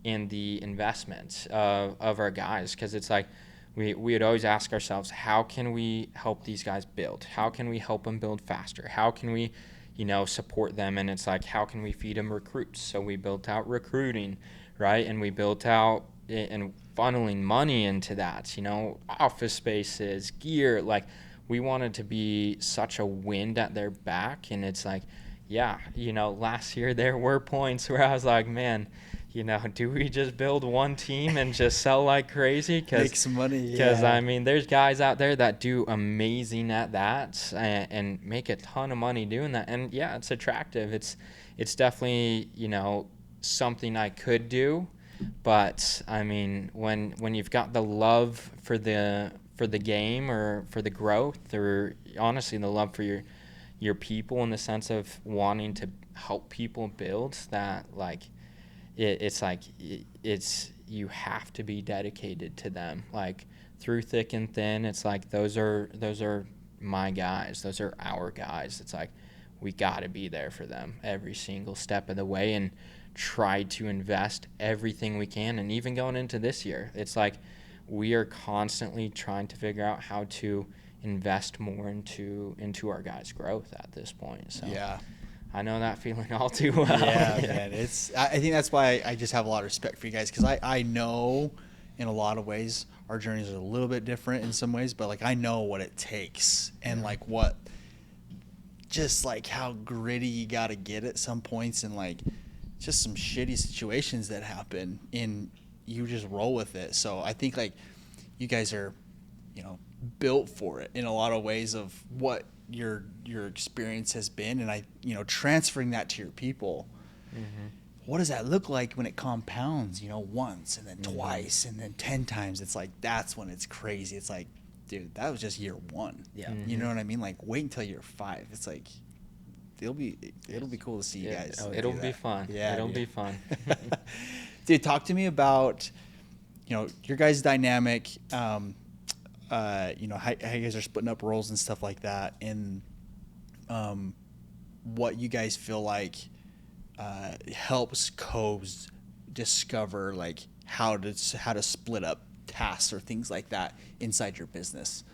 and the investments of our guys, because it's like we would always ask ourselves, how can we help these guys build? How can we help them build faster? How can we, you know, support them? And it's like, how can we feed them recruits? So we built out recruiting, right? And we built out and funneling money into that, you know, office spaces, gear. Like we wanted to be such a wind at their back. And it's like, yeah, you know, last year there were points where I was like, man, you know, do we just build one team and just sell like crazy? Make some money. Because, I mean, there's guys out there that do amazing at that and make a ton of money doing that. And, yeah, it's attractive. It's definitely, you know, something I could do. But, I mean, when you've got the love for the game or for the growth, or honestly the love for your people, in the sense of wanting to help people build that, like, it's like you have to be dedicated to them, like through thick and thin. It's like those are my guys, those are our guys. It's like we got to be there for them every single step of the way and try to invest everything we can. And even going into this year, it's like we are constantly trying to figure out how to invest more into our guys' growth at this point. So yeah, I know that feeling all too well. Yeah, man. I think that's why I just have a lot of respect for you guys, because I know in a lot of ways. Our journeys are a little bit different in some ways, but like I know what it takes and like what, just like how gritty you got to get at some points, and like just some shitty situations that happen, and you just roll with it. So I think like you guys are, built for it in a lot of ways of what your experience has been, and transferring that to your people. What does that look like when it compounds, once and then twice and then 10 times? It's like, that's when it's crazy. It's like, dude, that was just year 1. Yeah. You know what I mean? Like, wait until year 5. It's like, it'll be cool to see you guys. It'll be fun. Yeah, it'll be fun. Dude, talk to me about, your guys' dynamic, how you guys are splitting up roles and stuff like that, and what you guys feel like helps co's discover like how to split up tasks or things like that inside your business.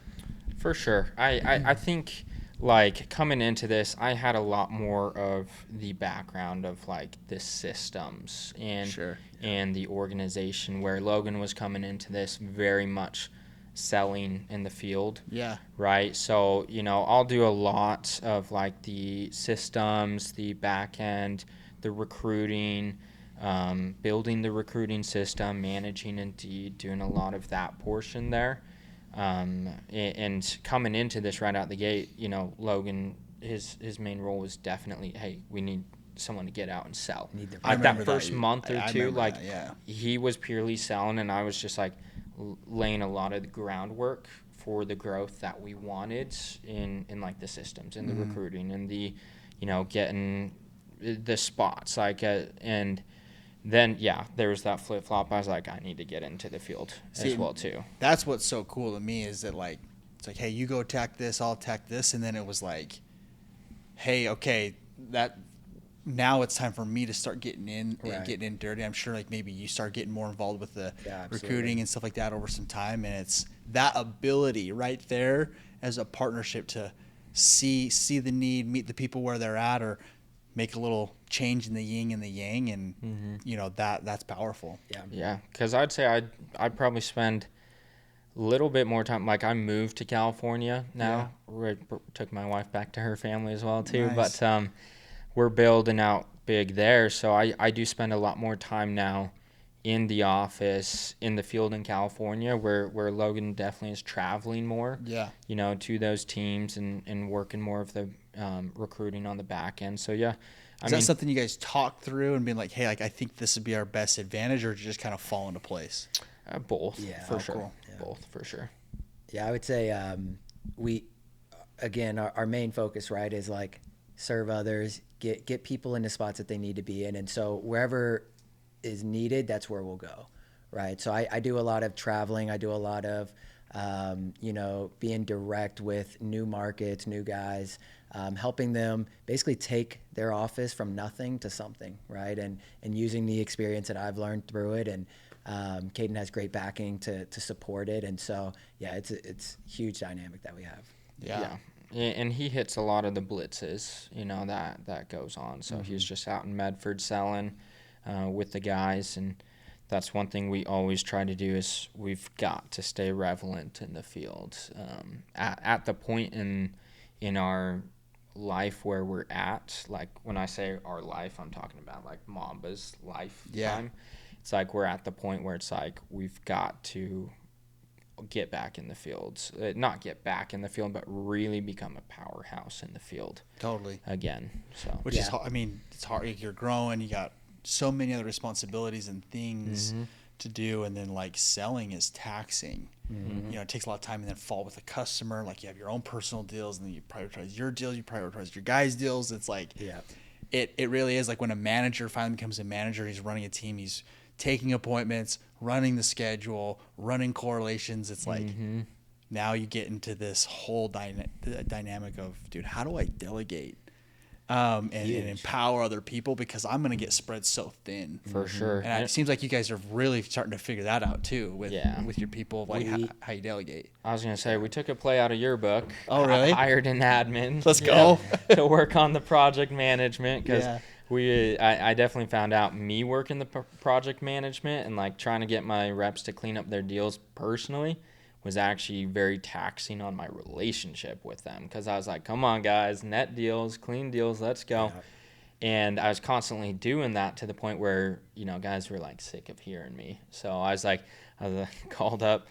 For sure. I think like coming into this, I had a lot more of the background of like the systems and the organization, where Logan was coming into this very much selling in the field. Yeah. Right. So, I'll do a lot of like the systems, the back end, the recruiting, building the recruiting system, managing Indeed, doing a lot of that portion there. And coming into this right out the gate, Logan, his main role was definitely, hey, we need someone to get out and sell. Like that first month or two, like he was purely selling, and I was just like laying a lot of the groundwork for the growth that we wanted in like the systems and the recruiting and the, getting the spots, like, and then there was that flip flop. I was like, I need to get into the field as well too. That's what's so cool to me, is that like, it's like, hey, you go attack this, I'll attack this. And then it was like, hey, okay, that now it's time for me to start getting in and getting in dirty. I'm sure like maybe you start getting more involved with the recruiting and stuff like that over some time. And it's that ability right there as a partnership to see the need, meet the people where they're at, or make a little change in the yin and the yang, and that's powerful. Yeah, because I'd say I'd probably spend a little bit more time. Like I moved to California now. Took my wife back to her family as well too. Nice. But we're building out big there, so I do spend a lot more time now in the office, in the field in California, where Logan definitely is traveling more. Yeah. To those teams and working more of the recruiting on the back end. So yeah. Is that something you guys talk through and being like, hey, like I think this would be our best advantage, or just kind of fall into place? Both. Yeah. For sure. Cool. Yeah. Both for sure. Yeah, I would say our main focus, right, is like serve others, get people in the spots that they need to be in, and so wherever is needed, that's where we'll go, right? So I do a lot of traveling. I do a lot of being direct with new markets, new guys, helping them basically take their office from nothing to something, right? And using the experience that I've learned through it, and Cayden has great backing to support it, and so it's a huge dynamic that we have. Yeah. And he hits a lot of the blitzes, that goes on. So he's just out in Medford selling with the guys, and that's one thing we always try to do, is we've got to stay relevant in the field. At the point in our life where we're at, like when I say our life, I'm talking about like Mamba's lifetime. Yeah. It's like we're at the point where it's like we've got to get back in the fields. Not get back in the field, but really become a powerhouse in the field. Totally. Again. So which is hard. I mean, it's hard. You're growing. You got so many other responsibilities and things to do, and then like selling is taxing. It takes a lot of time, and then fall with a customer. Like you have your own personal deals, and then you prioritize your deals, you prioritize your guys' deals. It's like it really is like when a manager finally becomes a manager, he's running a team, he's taking appointments, running the schedule, running correlations. It's like now you get into this whole dynamic of, dude, how do I delegate and empower other people, because I'm going to get spread so thin. For sure. And it seems like you guys are really starting to figure that out too with your people, like how you delegate. I was going to say, we took a play out of your book. Oh, really? I hired an admin. Let's go. To work on the project management, because I definitely found out me working the project management and like trying to get my reps to clean up their deals personally was actually very taxing on my relationship with them, because I was like, come on guys, net deals, clean deals, let's go. Yeah. And I was constantly doing that to the point where, guys were like sick of hearing me. So I was like, called up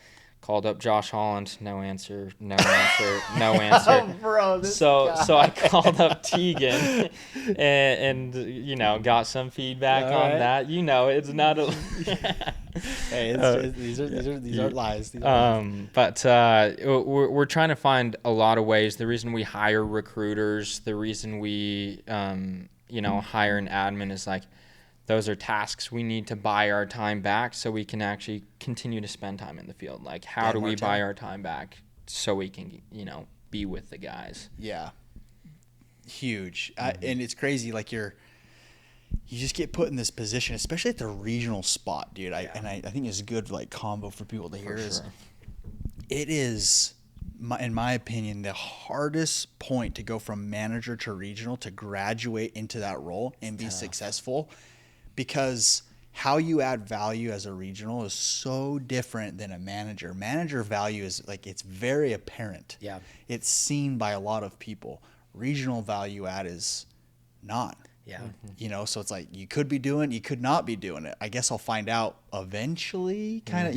Josh Holland, no answer, no answer, no answer. Oh, bro, this so guy. so I called up Tegan and got some feedback All on right. that. It's not a Hey, these aren't lies. These aren't lies. but we're trying to find a lot of ways. The reason we hire recruiters, the reason we hire an admin is like, those are tasks we need to buy our time back so we can actually continue to spend time in the field. Like, how do we buy our time back so we can, be with the guys? Yeah. Huge. And it's crazy. Like you just get put in this position, especially at the regional spot, dude. I think it's a good like combo for people to hear. Is it is, in my opinion, the hardest point to go from manager to regional, to graduate into that role and be successful, because how you add value as a regional is so different than a manager. Manager value is like, it's very apparent. Yeah. It's seen by a lot of people. Regional value add is not. Yeah. So it's like, you could not be doing it. I guess I'll find out eventually, kind of,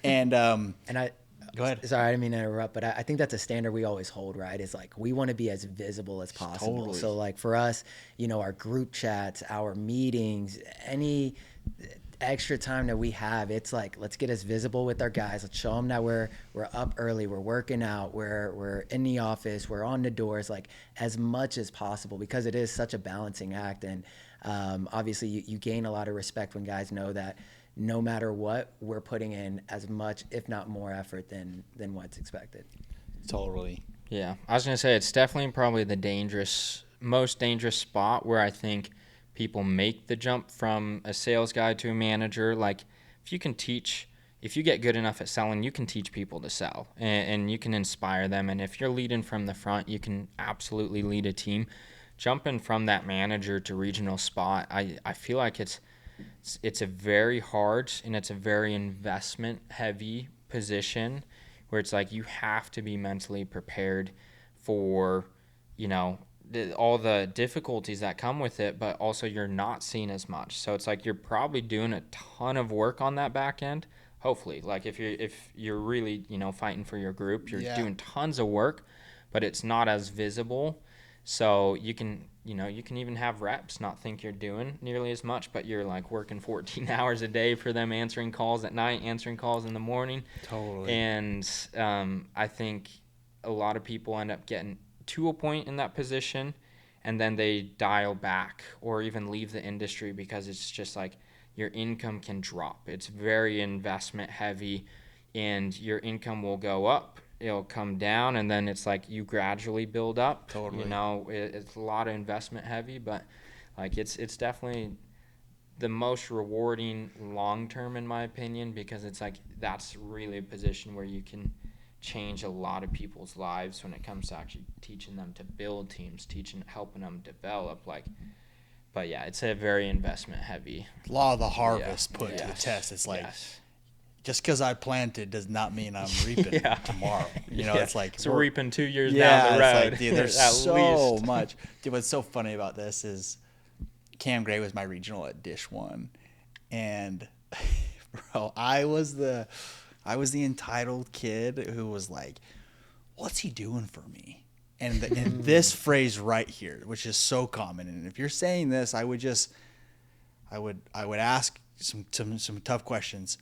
and I go ahead. Sorry, I didn't mean to interrupt, but I think that's a standard we always hold, right? Is like, we want to be as visible as possible. Totally. So like for us, our group chats, our meetings, any extra time that we have, it's like, let's get as visible with our guys. Let's show them that we're up early, we're working out, we're in the office, we're on the doors, like as much as possible, because it is such a balancing act. And obviously you gain a lot of respect when guys know that no matter what, we're putting in as much, if not more effort than what's expected. Totally. Yeah, I was going to say, it's definitely probably the most dangerous spot where I think people make the jump from a sales guy to a manager. Like, if you get good enough at selling, you can teach people to sell, and you can inspire them. And if you're leading from the front, you can absolutely lead a team. Jumping from that manager to regional spot, I feel like it's a very hard and it's a very investment heavy position, where it's like you have to be mentally prepared for all the difficulties that come with it, but also you're not seen as much. So it's like you're probably doing a ton of work on that back end. Hopefully, like if you're really fighting for your group, you're doing tons of work, but it's not as visible. So you can even have reps not think you're doing nearly as much, but you're like working 14 hours a day for them, answering calls at night, answering calls in the morning. Totally. And I think a lot of people end up getting to a point in that position, and then they dial back or even leave the industry, because it's just like your income can drop. It's very investment heavy, and your income will go up, it'll come down, and then it's like you gradually build up. Totally. It's a lot of investment heavy, but like it's definitely the most rewarding long term, in my opinion, because it's like that's really a position where you can change a lot of people's lives when it comes to actually teaching them to build teams, helping them develop. But yeah, it's a very investment heavy. Law of the harvest put to the test. It's like, just because I planted does not mean I'm reaping tomorrow. It's like it's reaping 2 years down the road. It's like, dude, there's so much. Dude, what's so funny about this is Cam Gray was my regional at Dish 1, and bro, I was the entitled kid who was like, what's he doing for me? And this phrase right here, which is so common. And if you're saying this, I would ask some tough questions.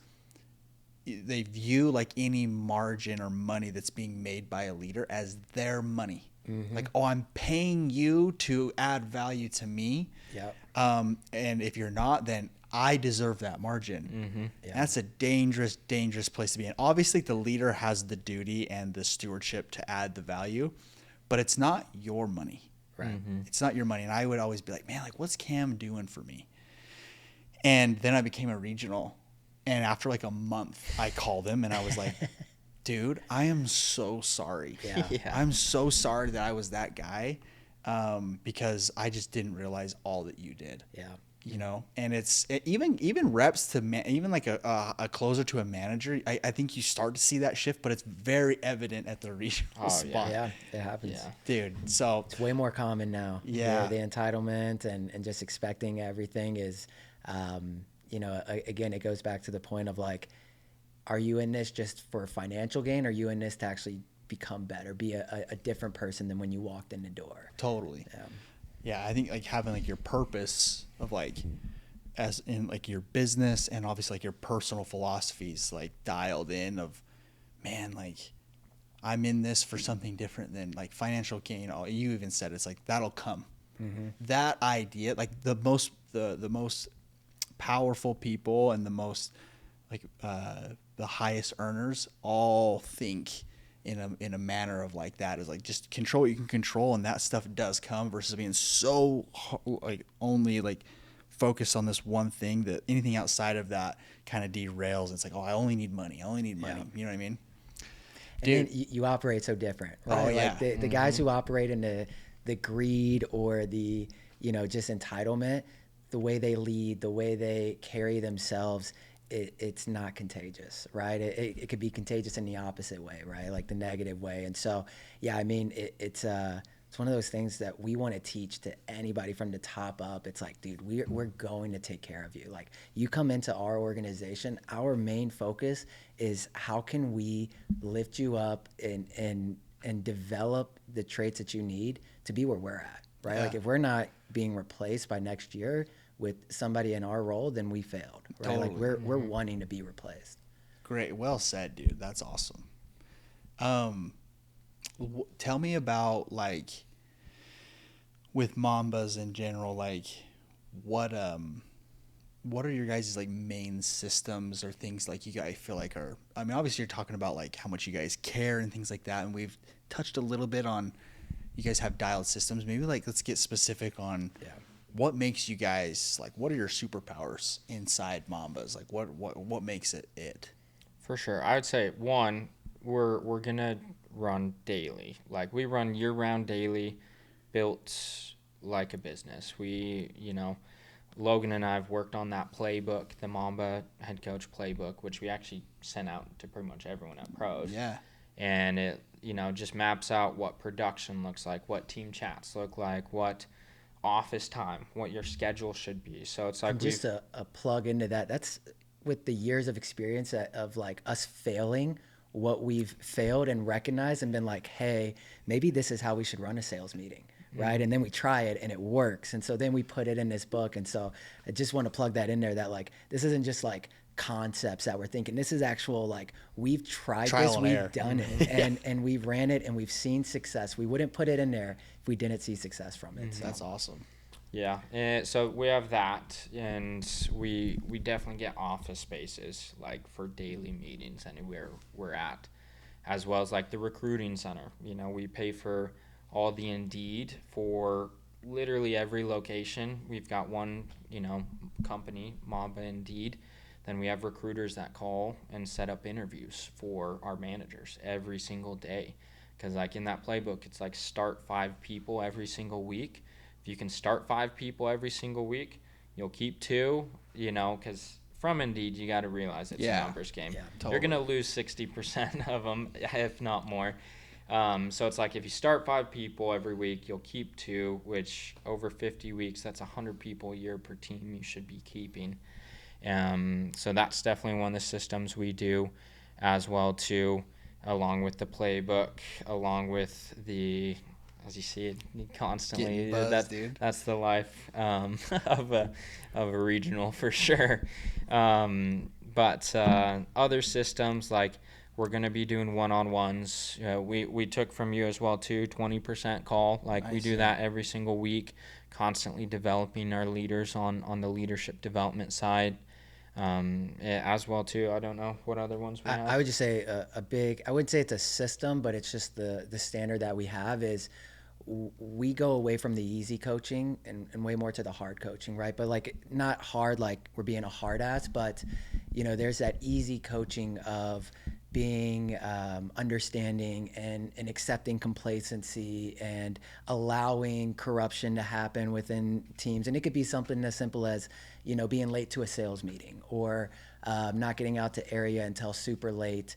They view like any margin or money that's being made by a leader as their money. Mm-hmm. Like, oh, I'm paying you to add value to me. Yep. And if you're not, then I deserve that margin. Mm-hmm. Yeah. That's a dangerous, dangerous place to be in. Obviously, the leader has the duty and the stewardship to add the value, but it's not your money. Right. Mm-hmm. It's not your money. And I would always be like, man, like, what's Cam doing for me? And then I became a regional. And after like a month, I called him and I was like, dude, I am so sorry. Yeah. I'm so sorry that I was that guy. because I just didn't realize all that you did. Yeah. You know, and even reps to even like a closer to a manager. I think you start to see that shift, but it's very evident at the regional spot, Yeah, it happens. Yeah. dude. So It's way more common now. Yeah. The entitlement and just expecting everything is, again, it goes back to the point of like, are you in this just for financial gain? Or are you in this to actually become better, be a different person than when you walked in the door? totally. Yeah, I think like having like your purpose of like as in like your business and obviously like your personal philosophies like dialed in of, man, like I'm in this for something different than like financial gain. Oh, you even said it's like that'll come. That idea, like the most powerful people and the most like the highest earners all think in a manner of like that is like just control what you can control, and that stuff does come versus being so like only like focused on this one thing that anything outside of that kind of derails. It's like, oh, I only need money. Yeah. You know what I mean? And then you operate so different, right? Oh, yeah. Like the guys who operate in the greed or the, just entitlement, the way they lead, the way they carry themselves, it's not contagious, right? It could be contagious in the opposite way, right? Like the negative way. And so, yeah, I mean, it's one of those things that we want to teach to anybody from the top up. It's like, dude, we're going to take care of you. Like you come into our organization, our main focus is how can we lift you up and develop the traits that you need to be where we're at, right? Yeah. Like if we're not being replaced by next year with somebody in our role, then we failed, right? Totally. Like we're wanting to be replaced. Great. Well said, dude. That's awesome. Tell me about like with Mambas in general, like what are your guys' like main systems or things like you guys feel like are, I mean, obviously you're talking about like how much you guys care and things like that. And we've touched a little bit on, you guys have dialed systems. Maybe like, let's get specific on what makes you guys, like, what are your superpowers inside Mambas? Like what makes it? For sure. I would say one, we're gonna run daily. Like we run year round daily, built like a business. Logan and I have worked on that playbook, the Mamba head coach playbook, which we actually sent out to pretty much everyone at pros. Yeah. And it, just maps out what production looks like, what team chats look like, what office time, what your schedule should be. So it's like And just a plug into that. That's with the years of experience of like us failing what we've failed and recognized and been like, hey, maybe this is how we should run a sales meeting. Right. And then we try it and it works. And so then we put it in this book. And so I just want to plug that in there that like, this isn't just like concepts that we're thinking. This is actual, like we've tried this, we've done it and we've ran it and we've seen success. We wouldn't put it in there if we didn't see success from it. So. That's awesome. Yeah, and so we have that, and we definitely get office spaces like for daily meetings anywhere we're at, as well as like the recruiting center. We pay for all the Indeed for literally every location. We've got one, company, Mamba Indeed. Then we have recruiters that call and set up interviews for our managers every single day. Because like in that playbook, it's like start 5 people every single week. If you can start 5 people every single week, you'll keep 2, because from Indeed, you got to realize it's a numbers game. Yeah, totally. You're going to lose 60% of them, if not more. So it's like if you start 5 people every week, you'll keep 2, which over 50 weeks, that's 100 people a year per team you should be keeping. So that's definitely one of the systems we do as well, too, along with the playbook, along with the... As you see it constantly, that's the life of a regional for sure. But other systems, like we're going to be doing one-on-ones. We took from you as well too, 20% call. Like we do that every single week, constantly developing our leaders on the leadership development side. As well too. I don't know what other ones we have. I would just say I wouldn't say it's a system, but it's just the standard that we have is we go away from the easy coaching and way more to the hard coaching, right? But like not hard like we're being a hard ass, but there's that easy coaching of being understanding and accepting complacency and allowing corruption to happen within teams. And it could be something as simple as, being late to a sales meeting or not getting out to area until super late.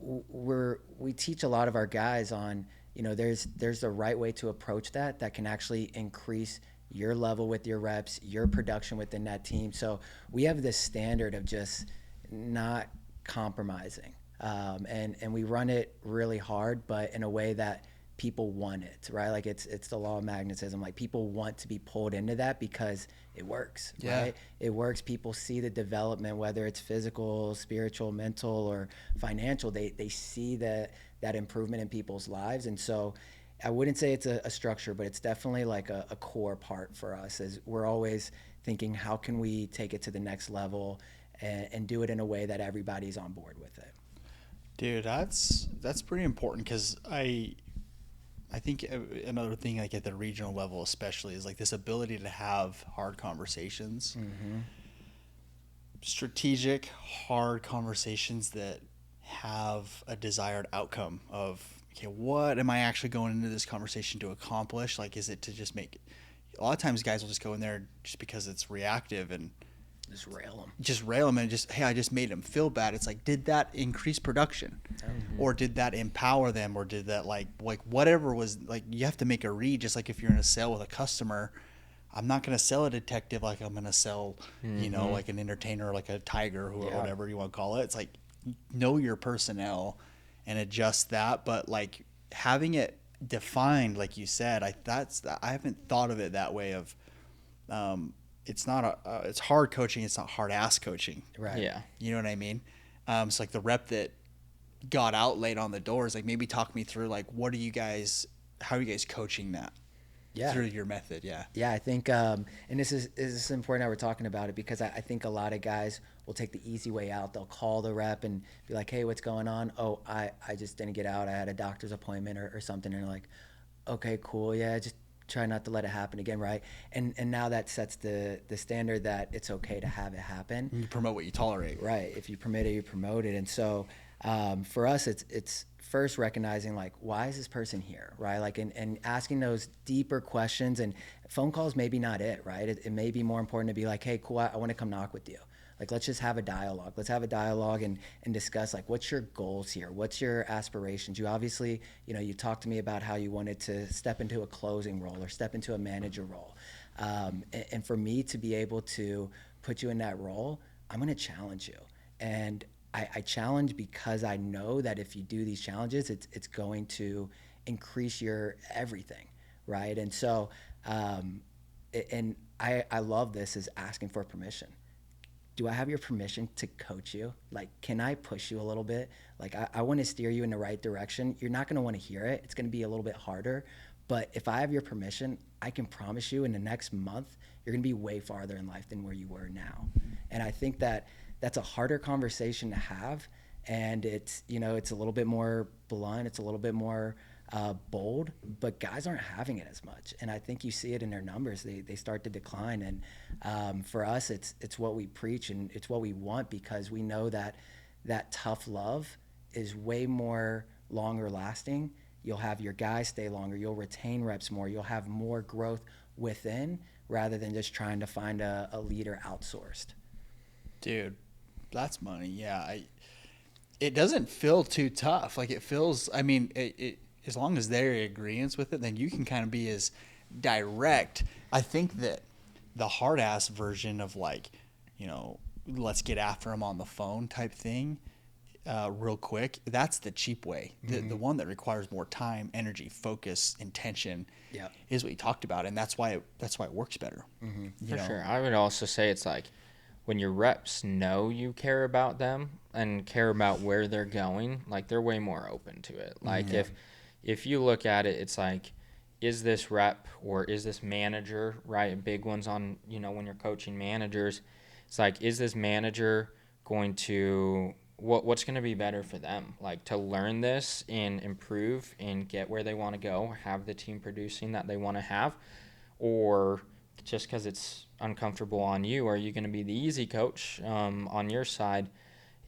We teach a lot of our guys on, there's the right way to approach that can actually increase your level with your reps, your production within that team. So we have this standard of just not compromising. And we run it really hard, but in a way that people want it, right? Like it's the law of magnetism. Like people want to be pulled into that because it works, right? It works. People see the development, whether it's physical, spiritual, mental, or financial. They see that improvement in people's lives. And so I wouldn't say it's a structure, but it's definitely like a core part for us. Is we're always thinking, how can we take it to the next level and do it in a way that everybody's on board with it. Dude, that's pretty important, because I think another thing, like at the regional level especially, is like this ability to have hard conversations, strategic, hard conversations that have a desired outcome of, okay, what am I actually going into this conversation to accomplish? Like, is it to just make, a lot of times guys will just go in there just because it's reactive and just rail them and just, hey, I just made them feel bad. It's like, did that increase production? Or did that empower them? Or did that like whatever was, like, you have to make a read. Just like if you're in a sale with a customer, I'm not going to sell a detective like I'm going to sell, like an entertainer, like a tiger, or whatever you want to call it. It's like, know your personnel and adjust that. But like having it defined, like you said, I haven't thought of it that way of, it's not it's hard coaching. It's not hard ass coaching. Right. Yeah. You know what I mean? It's like the rep that got out late on the doors, like maybe talk me through, like, how are you guys coaching that? Yeah. Through your method. Yeah. Yeah. I think, and this is important how we're talking about it, because I think a lot of guys will take the easy way out. They'll call the rep and be like, hey, what's going on? Oh, I just didn't get out. I had a doctor's appointment or something. And they're like, okay, cool. Yeah. Just try not to let it happen again, right? And now that sets the standard that it's okay to have it happen. You promote what you tolerate. Right. If you permit it, you promote it. And so for us, it's first recognizing, like, why is this person here, right? Like, and asking those deeper questions. And phone calls maybe not it, right? It may be more important to be like, hey, cool, I want to come knock with you. Like, let's just have a dialogue. Let's have a dialogue and discuss, like, what's your goals here? What's your aspirations? You obviously, you talked to me about how you wanted to step into a closing role or step into a manager role. And for me to be able to put you in that role, I'm going to challenge you. And I challenge because I know that if you do these challenges, it's going to increase your everything, right? And so, and I love this, is asking for permission. Do I have your permission to coach you? Like, can I push you a little bit? Like, I want to steer you in the right direction. You're not going to want to hear it. It's going to be a little bit harder. But if I have your permission, I can promise you in the next month, you're going to be way farther in life than where you were now. And I think that's a harder conversation to have. And it's, it's a little bit more blunt. It's a little bit more bold, but guys aren't having it as much. And I think you see it in their numbers. They start to decline. And for us, it's what we preach and it's what we want, because we know that tough love is way more longer lasting. You'll have your guys stay longer. You'll retain reps more. You'll have more growth within, rather than just trying to find a leader outsourced. Dude, that's money. Yeah. It doesn't feel too tough. Like, it feels, I mean, it as long as they're in agreeance with it, then you can kind of be as direct. I think that the hard ass version of, like, let's get after them on the phone type thing, real quick, that's the cheap way. The one that requires more time, energy, focus, intention, is what you talked about, and that's why it works better. For sure. I would also say it's like, when your reps know you care about them and care about where they're going, like, they're way more open to it. Like, if you look at it, it's like, is this rep or is this manager, right? Big ones on, when you're coaching managers, it's like, is this manager going to, what's going to be better for them? Like, to learn this and improve and get where they want to go, have the team producing that they want to have, or just because it's uncomfortable on you, are you going to be the easy coach on your side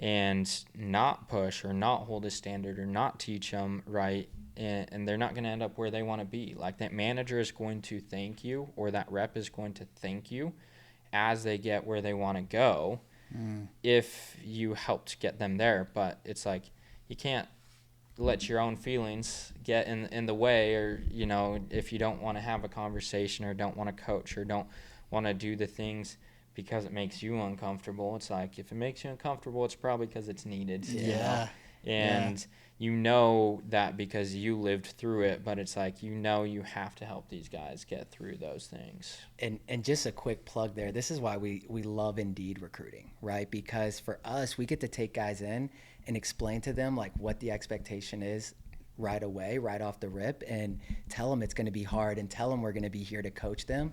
and not push or not hold a standard or not teach them right, and they're not going to end up where they want to be. Like, that manager is going to thank you, or that rep is going to thank you as they get where they want to go, if you helped get them there. But it's like, you can't let your own feelings get in the way, or, you know, if you don't want to have a conversation or don't want to coach or don't want to do the things because it makes you uncomfortable. It's like, if it makes you uncomfortable, it's probably because it's needed. Yeah. You know? And you know that because you lived through it, but it's like, you know, you have to help these guys get through those things. And just a quick plug there. This is why we love Indeed recruiting, right? Because for us, we get to take guys in and explain to them like what the expectation is right away, right off the rip, and tell them it's going to be hard, and tell them we're going to be here to coach them.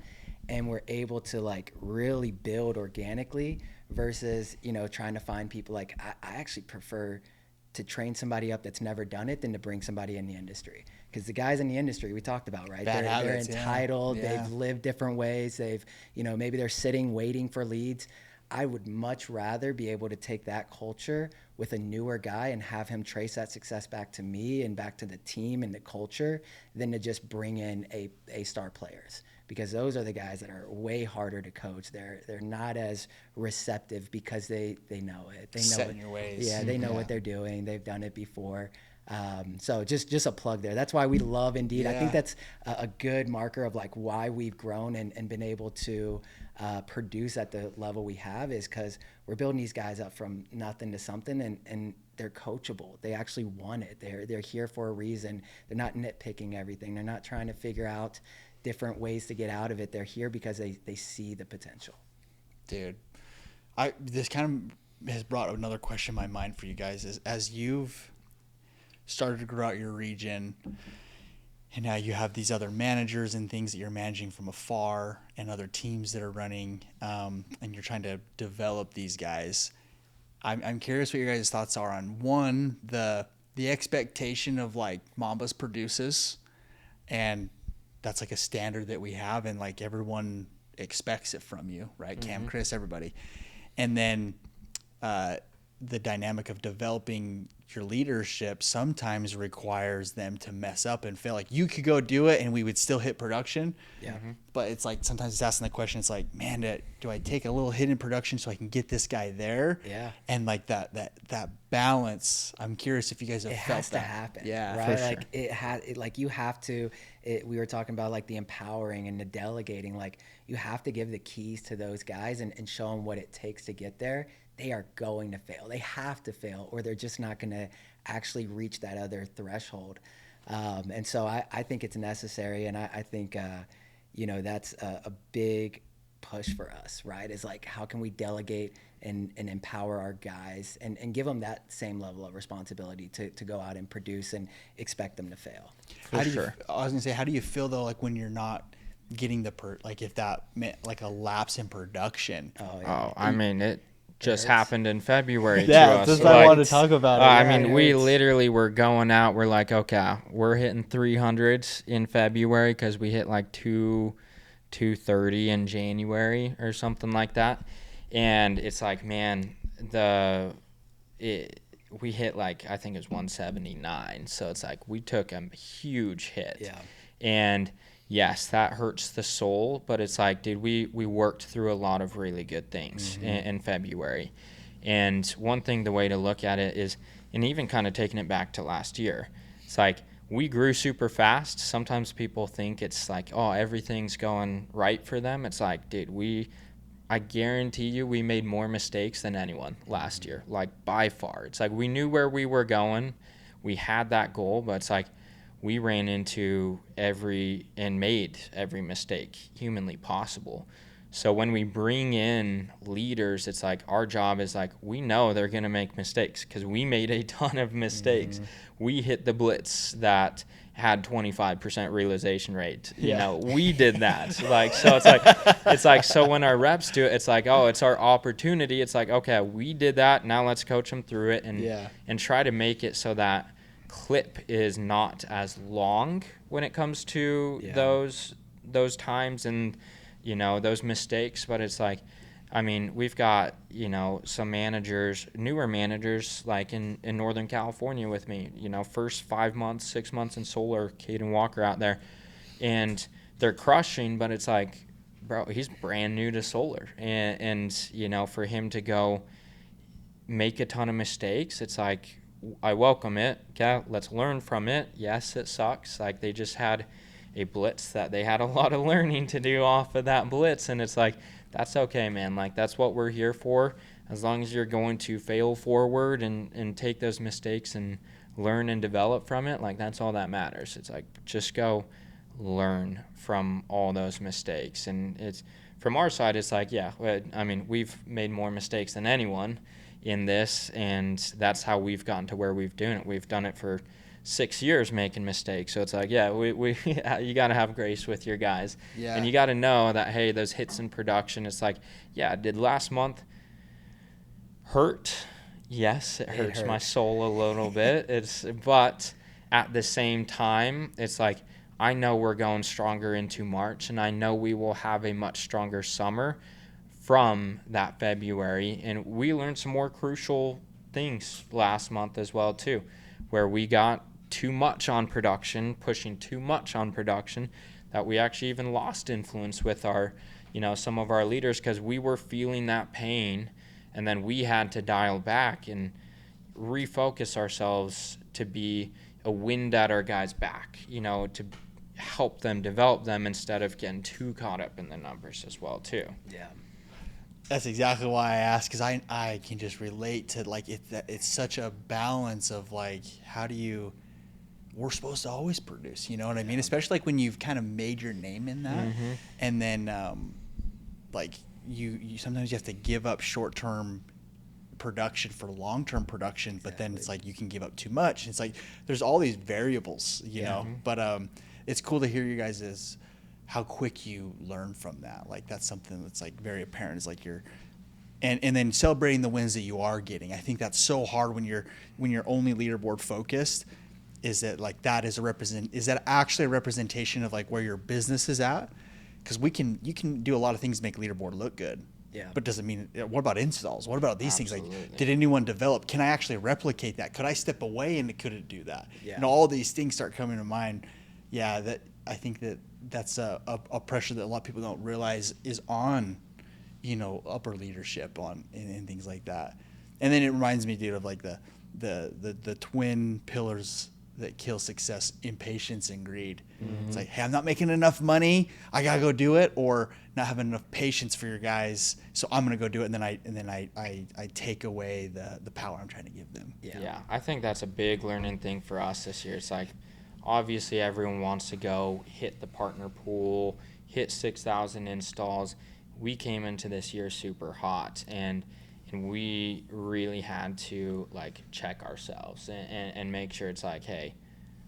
And we're able to like really build organically versus, you know, trying to find people. Like, I actually prefer to train somebody up that's never done it than to bring somebody in the industry. Because the guys in the industry we talked about, right? They're entitled. Yeah. They've lived different ways. They've, you know, maybe they're sitting waiting for leads. I would much rather be able to take that culture with a newer guy and have him trace that success back to me and back to the team and the culture than to just bring in A-star players. Because those are the guys that are way harder to coach. They're not as receptive because they know it. They know Set it. in your ways. Yeah, they know what they're doing. They've done it before. So just a plug there. That's why we love Indeed. Yeah. I think that's a good marker of like why we've grown and been able to produce at the level we have, is because we're building these guys up from nothing to something, and they're coachable. They actually want it. They're here for a reason. They're not nitpicking everything. They're not trying to figure out different ways to get out of it. They're here because they see the potential. Dude, this kind of has brought another question in my mind for you guys. Is as you've started to grow out your region, and now you have these other managers and things that you're managing from afar, and other teams that are running, and you're trying to develop these guys. I'm curious what your guys' thoughts are on, one, the expectation of like Mambas produces, and that's like a standard that we have, and like everyone expects it from you, right? Cam, Chris, everybody. And then the dynamic of developing your leadership sometimes requires them to mess up and fail. Like, you could go do it and we would still hit production. Yeah. But it's like, sometimes it's asking the question, it's like, man, do I take a little hit in production so I can get this guy there? Yeah. And like that balance, I'm curious if you guys have It felt has that. to happen. Yeah, right. for sure. Like you have to. We were talking about like the empowering and the delegating. Like, you have to give the keys to those guys and show them what it takes to get there. They are going to fail. They have to fail, or they're just not going to actually reach that other threshold. And so I think it's necessary, and I think that's a big push for us, right? Is like, how can we delegate and empower our guys and give them that same level of responsibility to go out and produce and expect them to fail. I was gonna say, how do you feel though, like when you're not getting like if that meant like a lapse in production? I mean, it just happened in February to Yeah, us. that's what I wanted to talk about. I mean, we literally were going out. We're like, okay, we're hitting 300s in February because we hit like 230 in January or something like that. And it's like, man, we hit like, I think it was 179. So it's like, we took a huge hit. Yeah. And yes, that hurts the soul, but it's like, dude, we worked through a lot of really good things in February. And one thing, the way to look at it is, and even kind of taking it back to last year, it's like, we grew super fast. Sometimes people think it's like, oh, everything's going right for them. It's like, dude, I guarantee you we made more mistakes than anyone last year, like by far. It's like, we knew where we were going. We had that goal, but it's like, we ran into and made every mistake humanly possible. So when we bring in leaders, it's like, our job is like, we know they're going to make mistakes because we made a ton of mistakes. We hit the blitz that had 25% realization rate. You know, we did that. Like, so it's like, so when our reps do it, it's like, oh, it's our opportunity. It's like, okay, we did that. Now let's coach them through it and try to make it so that clip is not as long when it comes to those times and those mistakes. But it's like, I mean, we've got, some managers, newer managers, like in Northern California with me, first 5 months, 6 months in solar, Cayden Walker out there, and they're crushing, but it's like, bro, he's brand new to solar. And for him to go make a ton of mistakes, it's like, I welcome it. Okay, let's learn from it. Yes, it sucks. Like, they just had a blitz that they had a lot of learning to do off of that blitz, and it's like, that's okay, man. Like, that's what we're here for. As long as you're going to fail forward and take those mistakes and learn and develop from it, like, that's all that matters. It's like, just go learn from all those mistakes. And it's, from our side, it's like, yeah, I mean, we've made more mistakes than anyone in this, and that's how we've gotten to where we've done it. We've done it for 6 years making mistakes. So it's like, yeah, we you got to have grace with your guys. Yeah. And you got to know that, hey, those hits in production, it's like, yeah, did last month hurt? Yes, it hurts my soul a little bit. But at the same time, it's like, I know we're going stronger into March, and I know we will have a much stronger summer from that February. And we learned some more crucial things last month as well, too, where we got too much on production, pushing too much on production, that we actually even lost influence with our, some of our leaders, because we were feeling that pain, and then we had to dial back and refocus ourselves to be a wind at our guys' back, to help them develop them instead of getting too caught up in the numbers as well, too. Yeah. That's exactly why I asked, because I can just relate to, like, it's such a balance of, like, how do you – we're supposed to always produce, you know what I mean? Especially, like, when you've kind of made your name in that. Mm-hmm. And then, like, you sometimes you have to give up short-term production for long-term production, but then it's like you can give up too much. It's like there's all these variables, you know? But it's cool to hear you guys' how quick you learn from that. Like, that's something that's, like, very apparent. It's like you're and then celebrating the wins that you are getting. I think that's so hard when you're only leaderboard focused. Is that, like, is that actually a representation of, like, where your business is at? Because you can do a lot of things to make leaderboard look good. Yeah. But doesn't mean, what about installs? What about these Absolutely. things? Like, did anyone develop? Can I actually replicate that? Could I step away and could it do that? Yeah. And all these things start coming to mind. Yeah, that I think that's a pressure that a lot of people don't realize is on, upper leadership and things like that. And then it reminds me, dude, of, like, the twin pillars that kill success: impatience and greed. Mm-hmm. It's like, hey, I'm not making enough money, I gotta go do it, or not having enough patience for your guys, so I'm gonna go do it, and then I take away the power I'm trying to give them. Yeah, I think that's a big learning thing for us this year. It's like, obviously everyone wants to go hit the partner pool, hit 6,000 installs. We came into this year super hot, and we really had to, like, check ourselves and make sure it's like, hey,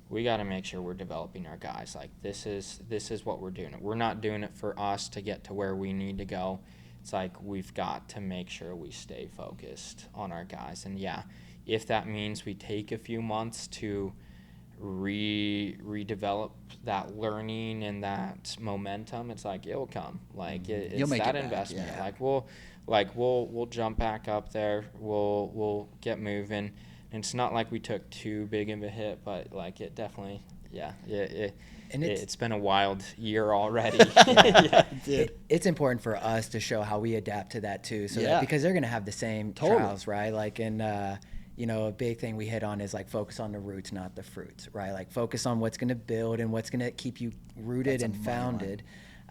we got to make sure we're developing our guys. Like, this is what we're doing. We're not doing it for us to get to where we need to go. It's like, we've got to make sure we stay focused on our guys. And yeah, if that means we take a few months to redevelop that learning and that momentum, it's like, it'll come. Like, it's that investment. Yeah. We'll jump back up there. We'll get moving. And it's not like we took too big of a hit, but, like, it definitely, it's been a wild year already. It's important for us to show how we adapt to that too, that, because they're going to have the same trials, right? Like, and a big thing we hit on is, like, focus on the roots, not the fruits, right? Like, focus on what's going to build and what's going to keep you rooted and founded,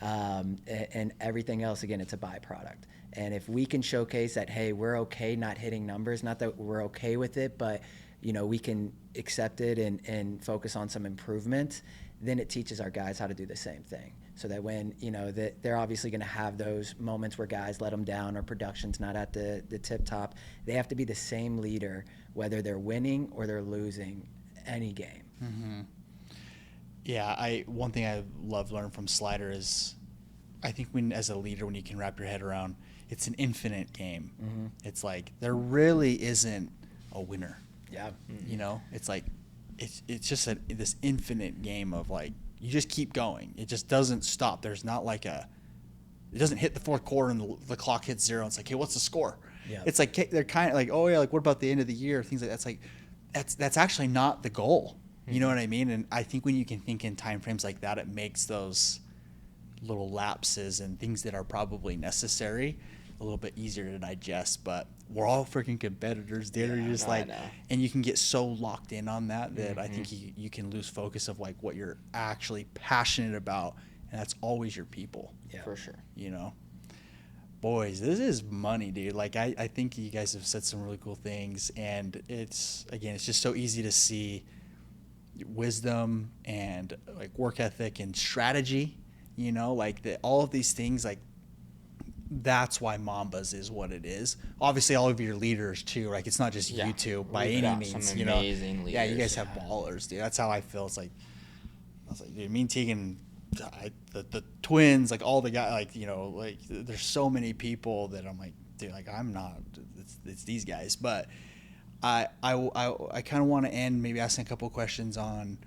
and everything else, again, it's a byproduct. And if we can showcase that, hey, we're okay not hitting numbers, not that we're okay with it, but, we can accept it and focus on some improvements, then it teaches our guys how to do the same thing. So that when, that they're obviously going to have those moments where guys let them down or production's not at the tip top, they have to be the same leader, whether they're winning or they're losing any game. Mm-hmm. Yeah, one thing I love learning from Slider is, I think as a leader, when you can wrap your head around, it's an infinite game. Mm-hmm. It's like, there really isn't a winner. Yeah. It's like, it's just this infinite game of, like, you just keep going. It just doesn't stop. There's not like it doesn't hit the fourth quarter and the clock hits zero. It's like, hey, what's the score? Yeah. It's like they're kind of like, oh yeah, like what about the end of the year? Things like that's like that's actually not the goal. You know what I mean? And I think when you can think in time frames like that, it makes those little lapses and things that are probably necessary a little bit easier to digest. But we're all freaking competitors, dude. You're just like, and you can get so locked in on that I think you can lose focus of like what you're actually passionate about, and that's always your people. Yeah. For sure. You know, boys, this is money, dude. Like I think you guys have said some really cool things, and it's just so easy to see wisdom and like work ethic and strategy, you know, like all of these things, like that's why Mambas is what it is. Obviously all of your leaders too, like it's not just you two by any means, you know. Leaders, yeah, you guys have ballers, dude. That's how I feel. It's like I was like, dude, me and Tegan, the twins, like all the guys, like, you know, like there's so many people that I'm like, dude, like I'm not, it's these guys. But I kind of want to end maybe asking a couple of questions on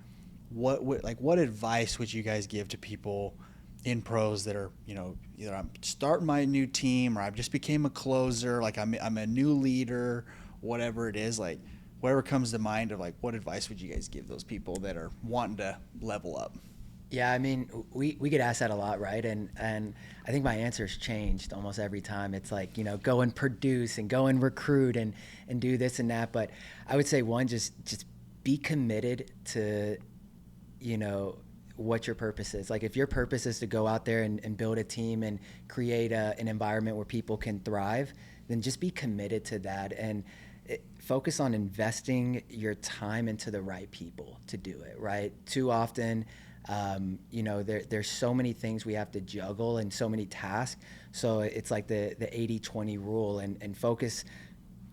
what advice would you guys give to people in pros that are, you know, either I'm starting my new team or I've just became a closer, like I'm a new leader, whatever it is, like whatever comes to mind of like what advice would you guys give those people that are wanting to level up? Yeah, I mean, we get asked that a lot, right? And I think my answer's changed almost every time. It's like, you know, go and produce and go and recruit and do this and that. But I would say one, just be committed to, you know, what your purpose is. Like if your purpose is to go out there and build a team and create an environment where people can thrive, then just be committed to that and focus on investing your time into the right people to do it, right? Too often, you know, there's so many things we have to juggle and so many tasks. So it's like the 80-20 rule and focus,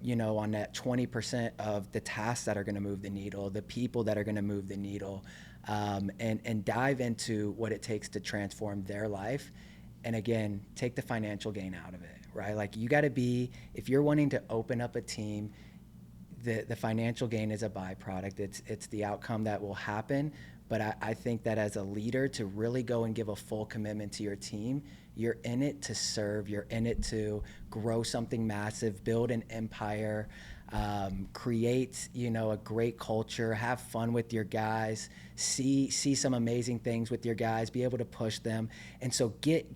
you know, on that 20% of the tasks that are going to move the needle, the people that are going to move the needle, and dive into what it takes to transform their life. And again, take the financial gain out of it, right? Like you got to be, if you're wanting to open up a team, the financial gain is a byproduct. It's the outcome that will happen. But I think that as a leader, to really go and give a full commitment to your team, you're in it to serve. You're in it to grow something massive, build an empire, create, you know, a great culture, have fun with your guys, see some amazing things with your guys, be able to push them. And so get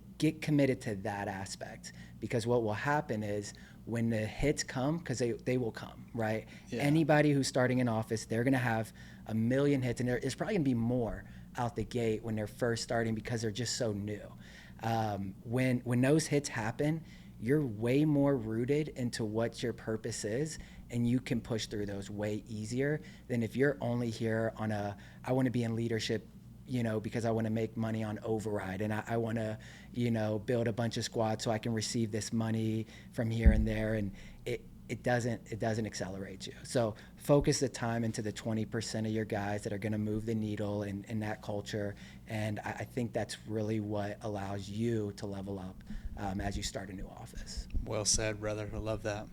committed to that aspect, because what will happen is when the hits come, because they will come, right? Yeah. Anybody who's starting in office, they're going to have a million hits, and there's probably going to be more out the gate when they're first starting because they're just so new. When those hits happen, you're way more rooted into what your purpose is, and you can push through those way easier than if you're only here on I want to be in leadership, you know, because I want to make money on override, and I want to, you know, build a bunch of squads so I can receive this money from here and there, and it doesn't accelerate you. So focus the time into the 20% of your guys that are going to move the needle in that culture, and I think that's really what allows you to level up as you start a new office. Well said, brother. I love that.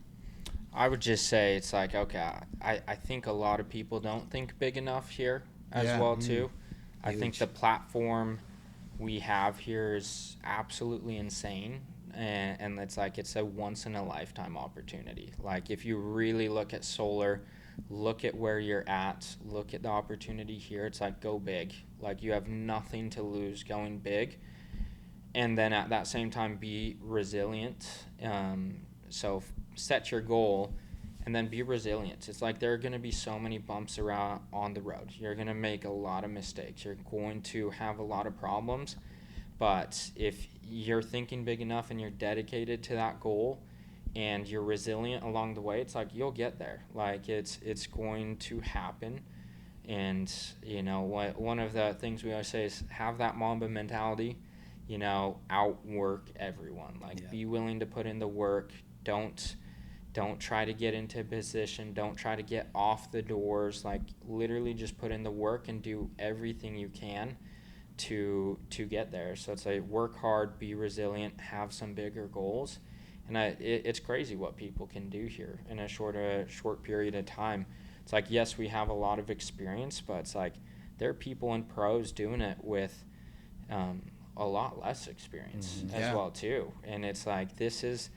I would just say it's like, okay, I think a lot of people don't think big enough here as well too. I think the platform we have here is absolutely insane, and it's like it's a once in a lifetime opportunity. Like if you really look at solar, look at where you're at, look at the opportunity here, it's like go big. Like you have nothing to lose going big, and then at that same time be resilient. So set your goal and then be resilient. It's like there are going to be so many bumps around on the road. You're going to make a lot of mistakes. You're going to have a lot of problems. But if you're thinking big enough and you're dedicated to that goal and you're resilient along the way, it's like you'll get there. Like it's going to happen. And, you know, one of the things we always say is have that Mamba mentality, you know, outwork everyone. Like be willing to put in the work. Don't try to get into a position. Don't try to get off the doors. Like literally just put in the work and do everything you can to get there. So it's like work hard, be resilient, have some bigger goals. And it's crazy what people can do here in a short period of time. It's like, yes, we have a lot of experience, but it's like there are people in pros doing it with a lot less experience as Yeah. well too. And it's like this is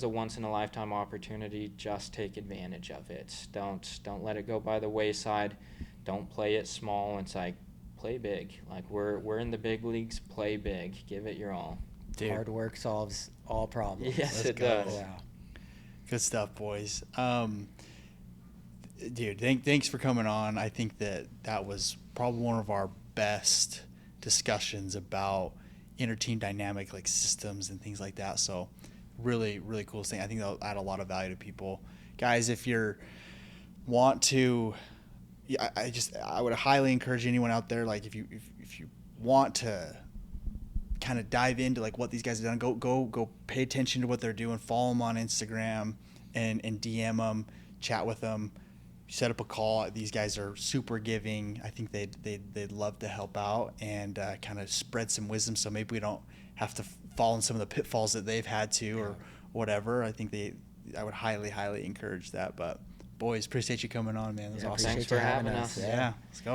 a once in a lifetime opportunity. Just take advantage of it. Don't let it go by the wayside. Don't play it small. It's like play big. Like we're in the big leagues. Play big. Give it your all. Dude. Hard work solves all problems. Yes, Let's it go. does. Yeah. Good stuff, boys. Dude, thanks for coming on. I think that was probably one of our best discussions about inter-team dynamic, like systems and things like that. So really, really cool thing. I think that'll add a lot of value to people. Guys, if you're want to, yeah, I would highly encourage anyone out there, like if you want to kind of dive into like what these guys have done, go pay attention to what they're doing, follow them on Instagram and DM them, chat with them, set up a call. These guys are super giving. I think they'd love to help out and kind of spread some wisdom, so maybe we don't have to fall in some of the pitfalls that they've had to or whatever. I think I would highly encourage that. But boys, appreciate you coming on, man. That was awesome. Thanks for having us. Yeah, let's go.